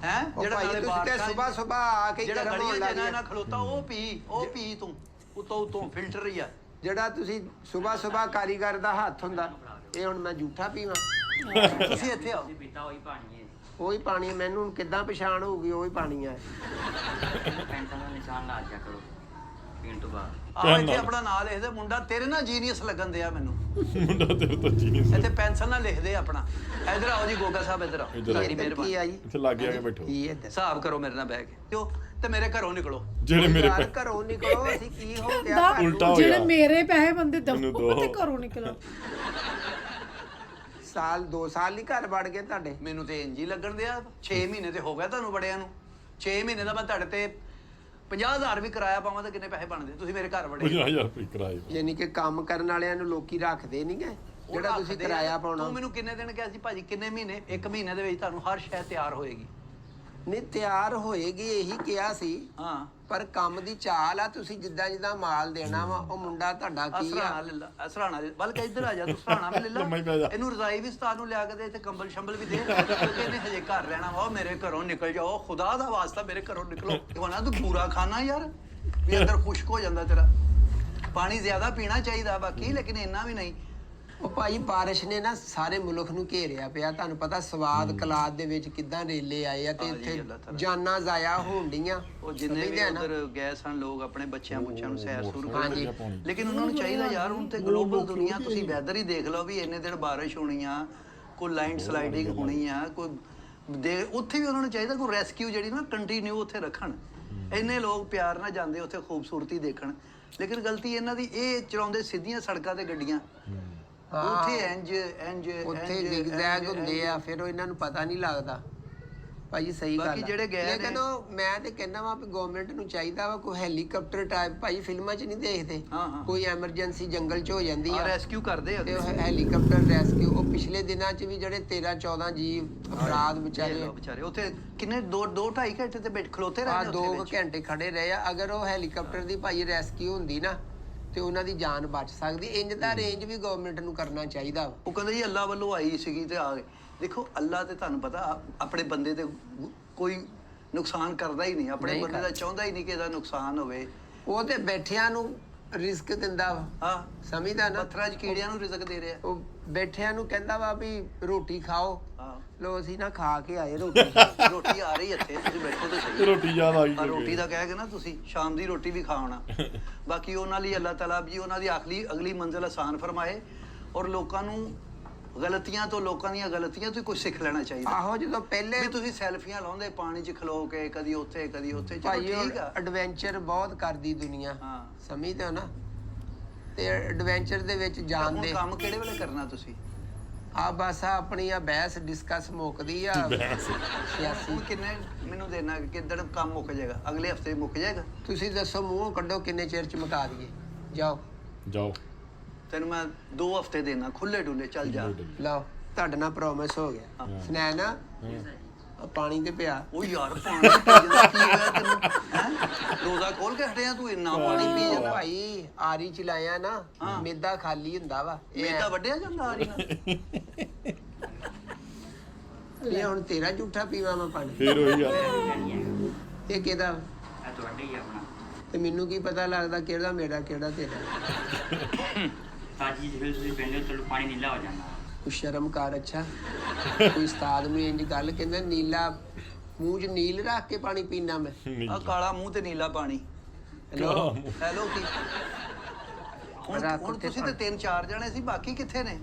ਹੈ ਜਿਹੜਾ ਨਾਲੇ ਤੁਸੀਂ ਤੇ ਸਵੇਰ ਸਵੇਰ ਆ ਕੇ ਜਿਹੜਾ ਗਰਮ ਹੋਣ ਗਲੀਆਂ ਲੱਗ ਜਨਾ ਗਿਆ ਨਾ ਖਲੋਤਾ ਉਹ ਪੀ ਤੂੰ ਉਤੋਂ ਫਿਲਟਰ ਹੀ ਆ ਜਿਹੜਾ ਤੁਸੀਂ ਸਵੇਰ ਸਵੇਰ ਕਾਰੀਗਰ ਦਾ ਹੱਥ ਹੁੰਦਾ ਇਹ ਹੁਣ ਮੈਂ ਝੂਠਾ ਪੀਵਾਂ ਤੁਸੀਂ ਇੱਥੇ ਆਓ ਪੀਤਾ ਉਹੀ ਪਾਣੀ ਹੈ ਉਹੀ ਪਾਣੀ ਮੈਨੂੰ ਕਿੱਦਾਂ ਪਛਾਣ ਹੋਊਗੀ ਉਹੀ ਪਾਣੀ ਆ ਪੈਂਟਾਂ ਦਾ ਨਿਸ਼ਾਨ ਲਾ ਦਿਆ ਕਰੋ ਪੀਣ ਤੋਂ ਬਾਅਦ ਆ ਇੱਥੇ ਆਪਣਾ ਨਾਂ ਲਿਖਦੇ ਮੁੰਡਾ ਤੇਰੇ ਨਾਲ ਜੀਨੀਅਸ ਲੱਗਣ ਦਿਆ ਮੈਨੂੰ ਮੁੰਡਾ ਤੇਰੇ ਤੋਂ ਜੀਨੀਅਸ ਇੱਥੇ ਪੈਨਸਲ ਨਾਲ ਲਿਖਦੇ ਆਪਣਾ ਇਧਰ ਆਓ ਜੀ ਗੋਗਾ ਸਾਹਿਬ ਇਧਰ ਆਓ ਇੱਧਰ ਆਓ। ਮੇਰੀ ਕੀ ਮਿਹਰਬਾਨੀ ਆ ਜੀ ਇੱਥੇ ਲੱਗ ਗਿਆ ਕੇ ਬੈਠੋ ਕੀ ਇੱਧਰ ਹਿਸਾਬ ਕਰੋ ਮੇਰੇ ਨਾਲ ਬਹਿ ਕੇ ਤੇ ਮੇਰੇ ਘਰੋਂ ਨਿਕਲੋ ਜਿਹੜੇ ਮੇਰੇ ਯਾਰ ਘਰੋਂ ਨਿਕਲੋ ਅਸੀਂ ਕੀ ਹੋ ਗਿਆ ਉਲਟਾ ਹੋ ਜਿਹੜੇ ਗਿਆ। ਮੇਰੇ ਪੈਸੇ ਬੰਦੇ ਮੈਨੂੰ ਦਵੋ ਦਿਓ। ਤੇ ਘਰੋਂ ਨਿਕਲੋ ਸਾਲ 2 ਸਾਲ ਨਹੀਂ ਘਰ ਵੜ ਗਏ ਤੁਹਾਡੇ? ਮੈਨੂੰ ਤੇ ਇੰਜ ਹੀ ਲੱਗਣ ਦਿਆ 6 ਮਹੀਨੇ ਤੇ ਹੋ ਗਿਆ ਤੁਹਾਨੂੰ ਬੜਿਆਂ ਨੂੰ। 6 ਮਹੀਨੇ ਦਾ ਮੈਂ ਤੁਹਾਡੇ ਤੇ 50,000 ਵੀ ਕਿਰਾਇਆ ਪਾਵਾਂ ਤਾਂ ਕਿੰਨੇ ਪੈਸੇ ਬਣਦੇ? ਤੁਸੀਂ ਮੇਰੇ ਘਰ ਵੜੇ 50,000 ਰੁਪਏ ਕਿਰਾਏ ਯਾਨੀ ਕਿ ਕੰਮ ਕਰਨ ਵਾਲਿਆਂ ਨੂੰ ਲੋਕੀ ਰੱਖਦੇ ਨਹੀਂ ਗਏ ਜਿਹੜਾ ਤੁਸੀਂ ਕਿਰਾਇਆ ਪਾਉਣਾ। ਤੂੰ ਮੈਨੂੰ ਕਿੰਨੇ ਦਿਨ ਕਿਹਾ ਸੀ ਭਾਜੀ ਕਿੰਨੇ ਮਹੀਨੇ? 1 ਮਹੀਨੇ ਦੇ ਵਿੱਚ ਤੁਹਾਨੂੰ ਹਰ ਸ਼ੈ ਤਿਆਰ ਹੋਏਗੀ। ਨਹੀਂ ਤਿਆਰ ਹੋਏਗੀ ਇਹੀ ਕਿਹਾ ਸੀ, ਹਾਂ ਪਰ ਕੰਮ ਦੀ ਚਾਲ ਆ। ਤੁਸੀਂ ਜਿੱਦਾਂ ਮਾਲ ਦੇਣਾ ਵਾ ਉਹ ਮੁੰਡਾ ਤੁਹਾਡਾ ਕੀ ਅਸਰਾਣਾ ਆ? ਲੈ ਲਾ, ਅਸਰਾਣਾ ਬਲਕਿ ਇੱਧਰ ਆ ਜਾ, ਤੂੰ ਸਰਾਣਾ ਵੀ ਲੈ ਲਾ, ਲੰਮਾ ਹੀ ਪੈ ਜਾ। ਇਹਨੂੰ ਰਜ਼ਾਈ ਵੀ ਸਤਾਨ ਨੂੰ ਲਿਆ ਕੇ ਦੇ ਤੇ ਕੰਬਲ ਸ਼ੰਬਲ ਵੀ ਦੇ, ਕਿਉਂਕਿ ਇਹਨੇ ਹਜੇ ਘਰ ਰਹਿਣਾ ਵਾ। ਉਹ ਮੇਰੇ ਘਰੋਂ ਨਿਕਲ ਜਾਓ, ਖੁਦਾ ਦਾ ਵਾਸਤਾ ਮੇਰੇ ਘਰੋਂ ਨਿਕਲੋ। ਹੋਣਾ ਤੂੰ ਬੂਰਾ ਖਾਣਾ ਯਾਰ, ਵੀ ਅੰਦਰ ਖੁਸ਼ਕ ਹੋ ਜਾਂਦਾ ਤੇਰਾ। ਪਾਣੀ ਜ਼ਿਆਦਾ ਪੀਣਾ ਚਾਹੀਦਾ ਬਾਕੀ, ਲੇਕਿਨ ਇੰਨਾ ਵੀ ਨਹੀਂ। ਉਹ ਭਾਈ ਬਾਰਿਸ਼ ਨੇ ਨਾ ਸਾਰੇ ਮੁਲਕ ਨੂੰ ਘੇਰਿਆ ਪਿਆ। ਤੁਹਾਨੂੰ ਪਤਾ ਸਵਾਦ ਕਲਾਦ ਦੇ ਵਿੱਚ ਕਿੱਦਾਂ ਰੇਲੇ ਆਏ ਆ ਤੇ ਹਾਂਜੀ, ਇੱਥੇ ਅੱਲਾਹ ਤਾਲਾ। ਜਾਨਾਂ ਜ਼ਾਇਆ ਹੋਣ ਡੀਆਂ। ਉਹ ਜਿੰਨੇ ਵੀ ਸਮਝਦੇ ਆ ਨਾ? ਉਧਰ ਗਏ ਸਨ ਲੋਕ ਆਪਣੇ ਬੱਚਿਆਂ ਬੁੱਚਿਆਂ ਨੂੰ ਸੈਰ ਸੁਰ ਹਾਂਜੀ। ਕਰਨ, ਲੇਕਿਨ ਉਹਨਾਂ ਨੂੰ ਚਾਹੀਦਾ ਯਾਰ, ਹੁਣ ਤੇ ਗਲੋਬਲ ਦੁਨੀਆ, ਤੁਸੀਂ ਵੈਦਰ ਹੀ ਦੇਖ ਲਓ ਵੀ ਇੰਨੇ ਦਿਨ ਬਾਰਿਸ਼ ਹੋਣੀ ਆ, ਕੋਈ ਲੈਂਡ ਸਲਾਈਡਿੰਗ ਹੋਣੀ ਆ, ਕੋਈ ਦੇ ਉੱਥੇ ਵੀ ਉਹਨਾਂ ਨੂੰ ਚਾਹੀਦਾ ਕੋਈ ਰੈਸਕਿਊ ਜਿਹੜੀ ਨਾ ਕੰਟੀਨਿਊ ਉੱਥੇ ਰੱਖਣ। ਇੰਨੇ ਲੋਕ ਪਿਆਰ ਨਾਲ ਜਾਂਦੇ ਉੱਥੇ ਖੂਬਸੂਰਤੀ ਦੇਖਣ, ਲੇਕਿਨ ਗਲਤੀ ਇਹਨਾਂ ਦੀ ਇਹ ਚਲਾਉਂਦੇ ਸਿੱਧੀਆਂ ਸੜਕਾਂ ਤੇ ਗੱਡੀਆਂ। ਉੱਥੇ ਇੰਜ ਉੱਥੇ ਜ਼ਿਗਜ਼ੈਗ ਹੁੰਦੇ ਆ, ਫਿਰ ਉਹ ਇਹਨਾਂ ਨੂੰ ਪਤਾ ਨਹੀਂ ਲੱਗਦਾ। ਭਾਈ ਸਹੀ ਗੱਲ ਬਾਕੀ ਆ। ਜਿਹੜੇ ਗਏ ਨੇ- ਲੇਕਿਨ ਉਹ ਮੈਂ ਤੇ ਕਹਿੰਦਾ ਵਾ ਵੀ ਗਵਰਨਮੈਂਟ ਨੂੰ ਚਾਹੀਦਾ ਵਾ ਕੋਈ ਹੈਲੀਕਾਪਟਰ ਟਾਈਪ, ਭਾਈ ਫਿਲਮਾਂ 'ਚ ਨਹੀਂ ਦੇਖਦੇ, ਹਾਂ। ਕੋਈ ਐਮਰਜੈਂਸੀ ਜੰਗਲ 'ਚ ਹੋ ਜਾਂਦੀ ਆ ਰੈਸਕਿਊ ਕਰਦੇ ਆ ਤੇ ਉਹ ਹੈਲੀਕਾਪਟਰ ਰੈਸਕਿਊ। ਉਹ ਪਿਛਲੇ ਦਿਨਾਂ 'ਚ ਵੀ ਜਿਹੜੇ 13-14 ਜੀਵ ਅਪਰਾਧ ਵਿਚਾਰੇ ਵਿਚਾਰੇ ਉੱਥੇ ਕਿੰਨੇ 2-2.5 ਘੰਟੇ ਤੇ ਬੈਠ ਖਲੋਤੇ ਰਹੇ ਨੇ 2 ਉੱਥੇ ਵਿੱਚ। ਘੰਟੇ ਖੜੇ ਰਹੇ ਆ। ਅਗਰ ਉਹ ਹੈਲੀਕਾਪਟਰ ਦੀ ਭਾਈ ਰੈਸਕਿਊ ਹੁੰਦੀ ਨਾ ਤੇ ਉਹਨਾਂ ਦੀ ਜਾਨ ਬਚ ਸਕਦੀ। ਇੰਜ ਦਾ ਅਰੇਂਜ ਵੀ ਗਵਰਨਮੈਂਟ ਨੂੰ ਕਰਨਾ ਚਾਹੀਦਾ ਵਾ। ਉਹ ਕਹਿੰਦੇ ਜੀ ਅੱਲਾ ਵੱਲੋਂ ਆਈ ਸੀਗੀ ਤੇ ਆ ਗਏ। ਦੇਖੋ ਅੱਲਾ ਤੇ ਤੁਹਾਨੂੰ ਪਤਾ ਆਪਣੇ ਬੰਦੇ ਤੇ ਕੋਈ ਨੁਕਸਾਨ ਕਰਦਾ ਹੀ ਨਹੀਂ, ਆਪਣੇ ਨਹੀਂ ਬੰਦੇ ਦਾ ਚਾਹੁੰਦਾ ਹੀ ਨਹੀਂ ਕਿ ਇਹਦਾ ਨੁਕਸਾਨ ਹੋਵੇ। ਉਹ ਤੇ ਬੈਠਿਆਂ ਨੂੰ ਰਿਸਕ ਦਿੰਦਾ ਵਾ, ਹਾਂ ਸਮਝਦਾ ਨਾ? ਪੱਥਰਾਂ 'ਚ ਕੀੜਿਆਂ ਨੂੰ ਰਿਜ਼ਕ ਦੇ ਰਿਹਾ। ਉਹ ਬੈਠਿਆਂ ਨੂੰ ਕਹਿੰਦਾ ਵਾ ਵੀ ਰੋਟੀ ਖਾਓ। ਹਾਂ ਲੋ ਅਸੀਂ ਨਾ ਖਾ ਕੇ ਆਏ ਰੋਟੀ। ਰੋਟੀ ਆ ਰਹੀ ਇੱਥੇ, ਤੁਸੀਂ ਬੈਠੋ ਤੇ ਸਹੀ। ਰੋਟੀ ਯਾਦ ਆ ਗਈ ਆ ਰੋਟੀ ਦਾ ਕਹਿ ਕੇ ਨਾ ਤੁਸੀਂ ਸ਼ਾਮ ਦੀ ਰੋਟੀ ਵੀ ਖਾਣਾ। ਬਾਕੀ ਉਹਨਾਂ ਲਈ ਅੱਲਾਹ ਤਾਲਾ ਜੀ ਉਹਨਾਂ ਦੀ ਅਗਲੀ ਮੰਜ਼ਿਲ ਆਸਾਨ ਫਰਮਾਏ, ਔਰ ਲੋਕਾਂ ਨੂੰ ਗਲਤੀਆਂ ਤੋਂ, ਲੋਕਾਂ ਦੀਆਂ ਗਲਤੀਆਂ ਤੋਂ ਕੁਝ ਸਿੱਖ ਲੈਣਾ ਚਾਹੀਦਾ। ਆਹੋ ਜਦੋਂ ਪਹਿਲੇ ਵੀ ਤੁਸੀਂ ਸੈਲਫੀਆਂ ਲਾਉਂਦੇ ਪਾਣੀ 'ਚ ਖਲੋ ਕੇ, ਕਦੀ ਉੱਥੇ ਕਦੀ ਉੱਥੇ, ਚਲੋ ਭਾਈ ਠੀਕ ਆ। ਐਡਵੈਂਚਰ ਬਹੁਤ ਕਰਦੀ ਦੁਨੀਆ, ਹਾਂ ਸਮਝਦੇ ਹੋ ਨਾ? ਤੇ ਐਡਵੈਂਚਰ ਦੇ ਵਿੱਚ ਜਾਣ ਹੁਣ ਦੇ ਕੰਮ ਕਿਹੜੇ ਵੇਲੇ ਕਰਨਾ ਤੁਸੀਂ? ਆ ਬਸ ਆ ਆਪਣੀ ਆ ਬਹਿਸ ਡਿਸਕਸ ਮੁੱਕਦੀ ਆ। 86 ਹੁਣ ਕਿੰਨੇ ਮੈਨੂੰ ਦੇਣਾ, ਕਿੱਦਣ ਕੰਮ ਮੁੱਕ ਜਾਏਗਾ? ਅਗਲੇ ਹਫਤੇ ਮੁੱਕ ਜਾਏਗਾ? ਤੁਸੀਂ ਦੱਸੋ ਮੂੰਹ ਕੱਢੋ ਕਿੰਨੇ ਚਿਰ ਚ ਮੁਕਾ ਦਈਏ? ਜਾਓ ਜਾਓ। ਤੈਨੂੰ ਮੈਂ 2 ਹਫਤੇ ਦੇਣਾ ਖੁੱਲੇ ਡੁੱਲੇ, ਚੱਲ ਜਾ। ਲਓ ਤੁਹਾਡੇ ਨਾਲ ਪ੍ਰੋਮਿਸ ਹੋ ਗਿਆ। ਸੁਨੈਣ ਆ ਪਾਣੀ ਤੇ ਪਿਆ। ਉਹ ਯਾਰ ਪਾਣੀ ਪੀ ਜਾਂਦਾ, ਕੀ ਹੋਇਆ ਤੈਨੂੰ? ਹੈਂ? ਰੋਜ਼ਾ ਖੋਲ ਕੇ ਹਟਿਆ ਤੂੰ, ਇੰਨਾ ਪਾਣੀ ਪੀ ਜਾਂਦਾ? ਭਾਈ ਆਰੀ ਚ ਲਾਇਆ ਨਾ, ਮੇਦਾ ਖਾਲੀ ਹੁੰਦਾ ਵਾ। ਮੇਦਾ ਵੱਢਿਆ ਜਾਂਦਾ ਆ ਰਹੀ ਨਾ। ਇਹ ਹੁਣ ਤੇਰਾ ਝੂਠਾ ਪੀਵਾ ਮੈਂ ਪਾਣੀ? ਫੇਰ ਉਹੀ ਗੱਲ। ਇਹ ਕਿਹਦਾ? ਇਹ ਤੁਹਾਡਾ ਹੀ ਆ ਆਪਣਾ। ਤੇ ਮੈਨੂੰ ਕੀ ਪਤਾ ਲੱਗਦਾ ਕਿਹੜਾ ਮੇਰਾ ਕਿਹੜਾ ਤੇਰਾ? ਤਾਜੀ ਜਿਹੜੇ ਤੁਸੀਂ ਪੈਂਦੇ ਹੋ ਚਲੋ ਪਾਣੀ ਨੀਲਾ ਹੋ ਜਾਂਦਾ। ਕੁਛ ਸ਼ਰਮ ਕਰ। ਅੱਛਾ ਕੋਈ ਉਸਤਾਦ ਨੂੰ ਇੰਜ ਗੱਲ ਕਹਿੰਦਾ ਨੀਲਾ ਮੂੰਹ 'ਚ ਨੀਲ ਰੱਖ ਕੇ ਪਾਣੀ ਪੀਣਾ ਮੈਂ? ਆ ਕਾਲਾ ਮੂੰਹ ਤੇ ਨੀਲਾ ਪਾਣੀ। ਹੈਲੋ ਹੈਲੋ ਕੀ ਹੁਣ ਰਾਤ ਹੁਣ ਕਿੱਥੇ ਤੁਸੀਂ ਤੇ 3-4 ਜਣੇ ਸੀ, ਬਾਕੀ ਕਿੱਥੇ ਨੇ?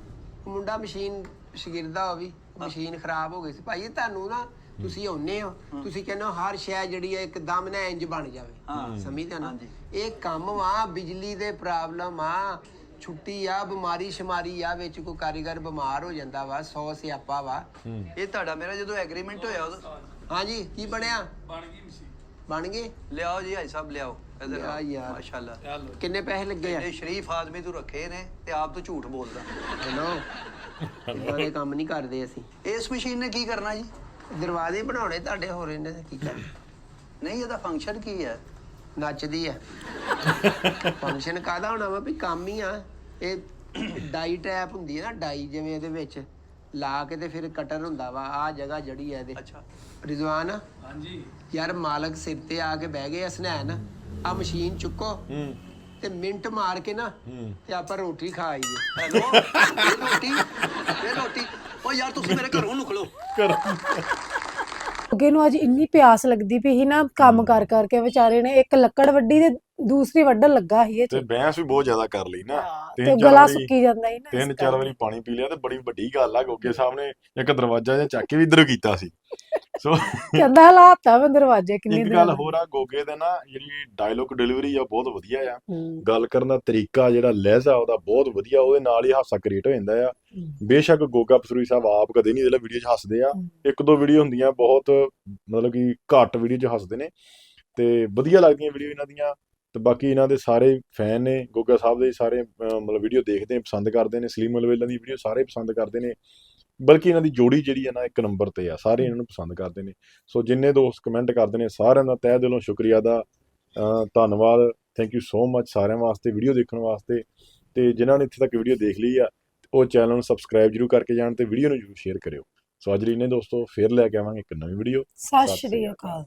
ਮੁੰਡਾ ਮਸ਼ੀਨ ਸ਼ਗਿਰਦਾ ਹੋ ਵੀ ਮਸ਼ੀਨ ਖਰਾਬ ਹੋ ਗਈ ਸੀ। ਭਾਈ ਤੁਹਾਨੂੰ ਨਾ ਤੁਸੀਂ ਆਉਨੇ ਹੋ, ਤੁਸੀਂ ਕਹਿੰਦੇ ਹੋ ਹਰ ਸ਼ੈ ਜਿਹੜੀ ਹੈ ਇੱਕਦਮ ਨਾ ਇੰਜ ਬਣ ਜਾਵੇ, ਸਮਝਦੇ ਨਾ? ਇਹ ਕੰਮ ਵਾ, ਬਿਜਲੀ ਦੇ ਪ੍ਰੋਬਲਮ ਆ, ਛੁੱਟੀ ਆ, ਬਿਮਾਰੀ ਸ਼ਮਾਰੀ ਆ, ਵਿੱਚ ਕੋਈ ਕਾਰੀਗਰ ਬਿਮਾਰ ਹੋ ਜਾਂਦਾ ਵਾ, 100 ਸਿਆਪਾ ਵਾ। ਇਹ ਤੁਹਾਡਾ ਮੇਰਾ ਜਦੋਂ ਐਗਰੀਮੈਂਟ ਹੋਇਆ ਉਦੋਂ ਹਾਂਜੀ ਕੀ ਬਣਿਆ? ਬਣ ਗਏ? ਲਿਆਓ ਜੀ ਭਾਈ ਸਾਹਿਬ ਲਿਆਓ ਇਧਰ ਲਿਆ ਯਾਰ। ਮਾਸ਼ਾਅੱਲਾ। ਕਿੰਨੇ ਪੈਸੇ ਲੱਗੇ ਆ? ਇਹ ਸ਼ਰੀਫ ਆਦਮੀ ਤੂੰ ਰੱਖੇ ਨੇ ਤੇ ਆਪ ਤੂੰ ਝੂਠ ਬੋਲਦਾ। ਹੈਲੋ ਇਦਾਂ ਦੇ ਕੰਮ ਨਹੀਂ ਕਰਦੇ ਅਸੀਂ। ਇਸ ਮਸ਼ੀਨ ਨੇ ਕੀ ਕਰਨਾ ਜੀ? ਦਰਵਾਜ਼ੇ ਬਣਾਉਣੇ ਤੁਹਾਡੇ, ਹੋਰ ਇਹਨੇ ਕੀ ਕਰਨਾ? ਨਹੀਂ ਇਹਦਾ ਫੰਕਸ਼ਨ ਕੀ ਹੈ? ਨੱਚਦੀ ਆ। ਫੰਕਸ਼ਨ ਕਾਹਦਾ ਹੋਣਾ ਵਾ ਵੀ ਕੰਮ ਹੀ ਆ। ਇਹ ਡਾਈ ਟੈਪ ਹੁੰਦੀ ਹੈ ਨਾ, ਡਾਈ ਜਿਵੇਂ ਇਹਦੇ ਵਿੱਚ ਲਾ ਕੇ ਤੇ ਫਿਰ ਕਟਰ ਹੁੰਦਾ ਵਾ। ਆ ਜਗ੍ਹਾ ਜੜੀ ਹੈ ਇਹਦੇ। ਅੱਛਾ ਰਿਜ਼ਵਾਨ ਹਾਂਜੀ ਯਾਰ ਮਾਲਕ ਸਿਰ ਤੇ ਆ ਕੇ ਬਹਿ ਗਏ। ਹਸਨੈਨ ਆ ਮਸ਼ੀਨ ਚੁੱਕੋ ਤੇ ਮਿੰਟ ਮਾਰ ਕੇ ਨਾ ਤੇ ਆਪਾਂ ਰੋਟੀ ਖਾ ਆਈਏ। ਹੈਲੋ ਇਹ ਰੋਟੀ ਉਹ ਯਾਰ ਤੁਸੀਂ ਮੇਰੇ ਘਰੋਂ ਨਿਕਲੋ। ਅੱਗੇ ਨੂੰ ਅੱਜ ਇੰਨੀ ਪਿਆਸ ਲੱਗਦੀ ਪਈ ਸੀ ਨਾ, ਕੰਮ ਕਰ ਕਰਕੇ ਵਿਚਾਰੇ ਨੇ ਇੱਕ ਲੱਕੜ ਵੱਢੀ ਤੇ ਦੂਸਰੀ ਵੱਢਣ ਲੱਗਾ ਸੀ ਇਹ ਤੇ ਚ ਬਹਿਸ ਵੀ ਬਹੁਤ ਜ਼ਿਆਦਾ ਕਰ ਲਈ ਨਾ। ਹਾਂ, ਤਿੰਨ ਤੇ ਚਾਰ ਗਲਾ ਵਾਰੀ- ਸੁੱਕੀ ਜਾਂਦਾ ਸੀ ਨਾ ਇਸ 3-4 ਕਰਕੇ। ਵਾਰੀ ਪਾਣੀ ਪੀ ਲਿਆ ਤੇ ਬੜੀ ਵੱਡੀ ਗੱਲ ਆ। ਗੋਗੇ ਸਾਹਿਬ ਨੇ ਇੱਕ ਦਰਵਾਜ਼ਾ ਜਿਹਾ ਚੱਕ ਕੇ ਵੀ ਇੱਧਰੋਂ ਕੀਤਾ ਸੀ। ਸੋ ਕਹਿੰਦਾ ਹਲਾਤਾ ਮੈਂ ਦਰਵਾਜ਼ੇ ਕਿੰਨੀ ਇੱਕ ਦੇਰ ਗੱਲ ਹੋਰ ਆ, ਗੋਗੇ ਦੇ ਨਾ ਜਿਹੜੀ ਡਾਇਲੋਗ ਡਿਲੀਵਰੀ ਆ ਬਹੁਤ ਵਧੀਆ ਆ। ਹੂੰ, ਗੱਲ ਕਰਨ ਦਾ ਤਰੀਕਾ ਜਿਹੜਾ ਲਹਿਜ਼ਾ ਉਹਦਾ ਬਹੁਤ ਵਧੀਆ, ਉਹਦੇ ਨਾਲ ਹੀ ਹਾਸਾ ਕ੍ਰੀਏਟ ਹੋ ਜਾਂਦਾ ਆ। ਬੇਸ਼ੱਕ ਗੋਗਾ ਪਸੂਰੀ ਸਾਹਿਬ ਆਪ ਕਦੇ ਨਹੀਂ ਇਹਦੇ ਵੀਡੀਓ 'ਚ ਹੱਸਦੇ ਆ, ਇੱਕ ਦੋ ਵੀਡੀਓ ਹੁੰਦੀਆਂ ਬਹੁਤ ਮਤਲਬ ਕਿ ਘੱਟ ਵੀਡੀਓ 'ਚ ਹੱਸਦੇ ਨੇ ਤੇ ਵਧੀਆ ਲੱਗਦੀਆਂ ਵੀਡੀਓ ਇਹਨਾਂ ਦੀਆਂ। ਤੇ ਬਾਕੀ ਇਹਨਾਂ ਦੇ ਸਾਰੇ ਫੈਨ ਨੇ ਗੋਗਾ ਸਾਹਿਬ ਦੇ, ਸਾਰੇ ਮਤਲਬ ਵੀਡੀਓ ਦੇਖਦੇ ਨੇ, ਪਸੰਦ ਕਰਦੇ ਨੇ। ਸਲੀਮ ਅਲਵੇਲਾ ਦੀ ਵੀਡੀਓ ਸਾਰੇ ਪਸੰਦ ਕਰਦੇ ਨੇ, ਬਲਕਿ ਇਹਨਾਂ ਦੀ ਜੋੜੀ ਜਿਹੜੀ ਹੈ ਨਾ ਇੱਕ ਨੰਬਰ ਤੇ ਆ, ਸਾਰੇ ਇਹਨਾਂ ਨੂੰ ਪਸੰਦ ਕਰਦੇ ਨੇ। ਸੋ ਜਿੰਨੇ ਦੋਸਤ ਕਮੈਂਟ ਕਰਦੇ ਨੇ ਸਾਰਿਆਂ ਦਾ ਤਹਿ ਦਿਲੋਂ ਸ਼ੁਕਰੀਆ ਦਾ ਧੰਨਵਾਦ। ਥੈਂਕ ਯੂ ਸੋ ਮਚ ਸਾਰਿਆਂ ਵਾਸਤੇ ਵੀਡੀਓ ਦੇਖਣ ਵਾਸਤੇ। ਤੇ ਜਿਨ੍ਹਾਂ ਨੇ ਇੱਥੇ ਤੱਕ ਵੀਡੀਓ ਦੇਖ ਲਈ ਆ ਉਹ ਚੈਨਲ ਨੂੰ ਸਬਸਕ੍ਰਾਈਬ ਜਰੂਰ ਕਰਕੇ ਜਾਣ ਤੇ ਵੀਡੀਓ ਨੂੰ ਜਰੂਰ ਸ਼ੇਅਰ ਕਰਿਓ। ਸੋ ਅੱਜ ਲਈ ਨੇ ਦੋਸਤੋ, ਫੇਰ ਲੈ ਕੇ ਆਵਾਂਗੇ ਇੱਕ ਨਵੀਂ ਵੀਡੀਓ। ਸਤਿ ਸ਼੍ਰੀ ਅਕਾਲ।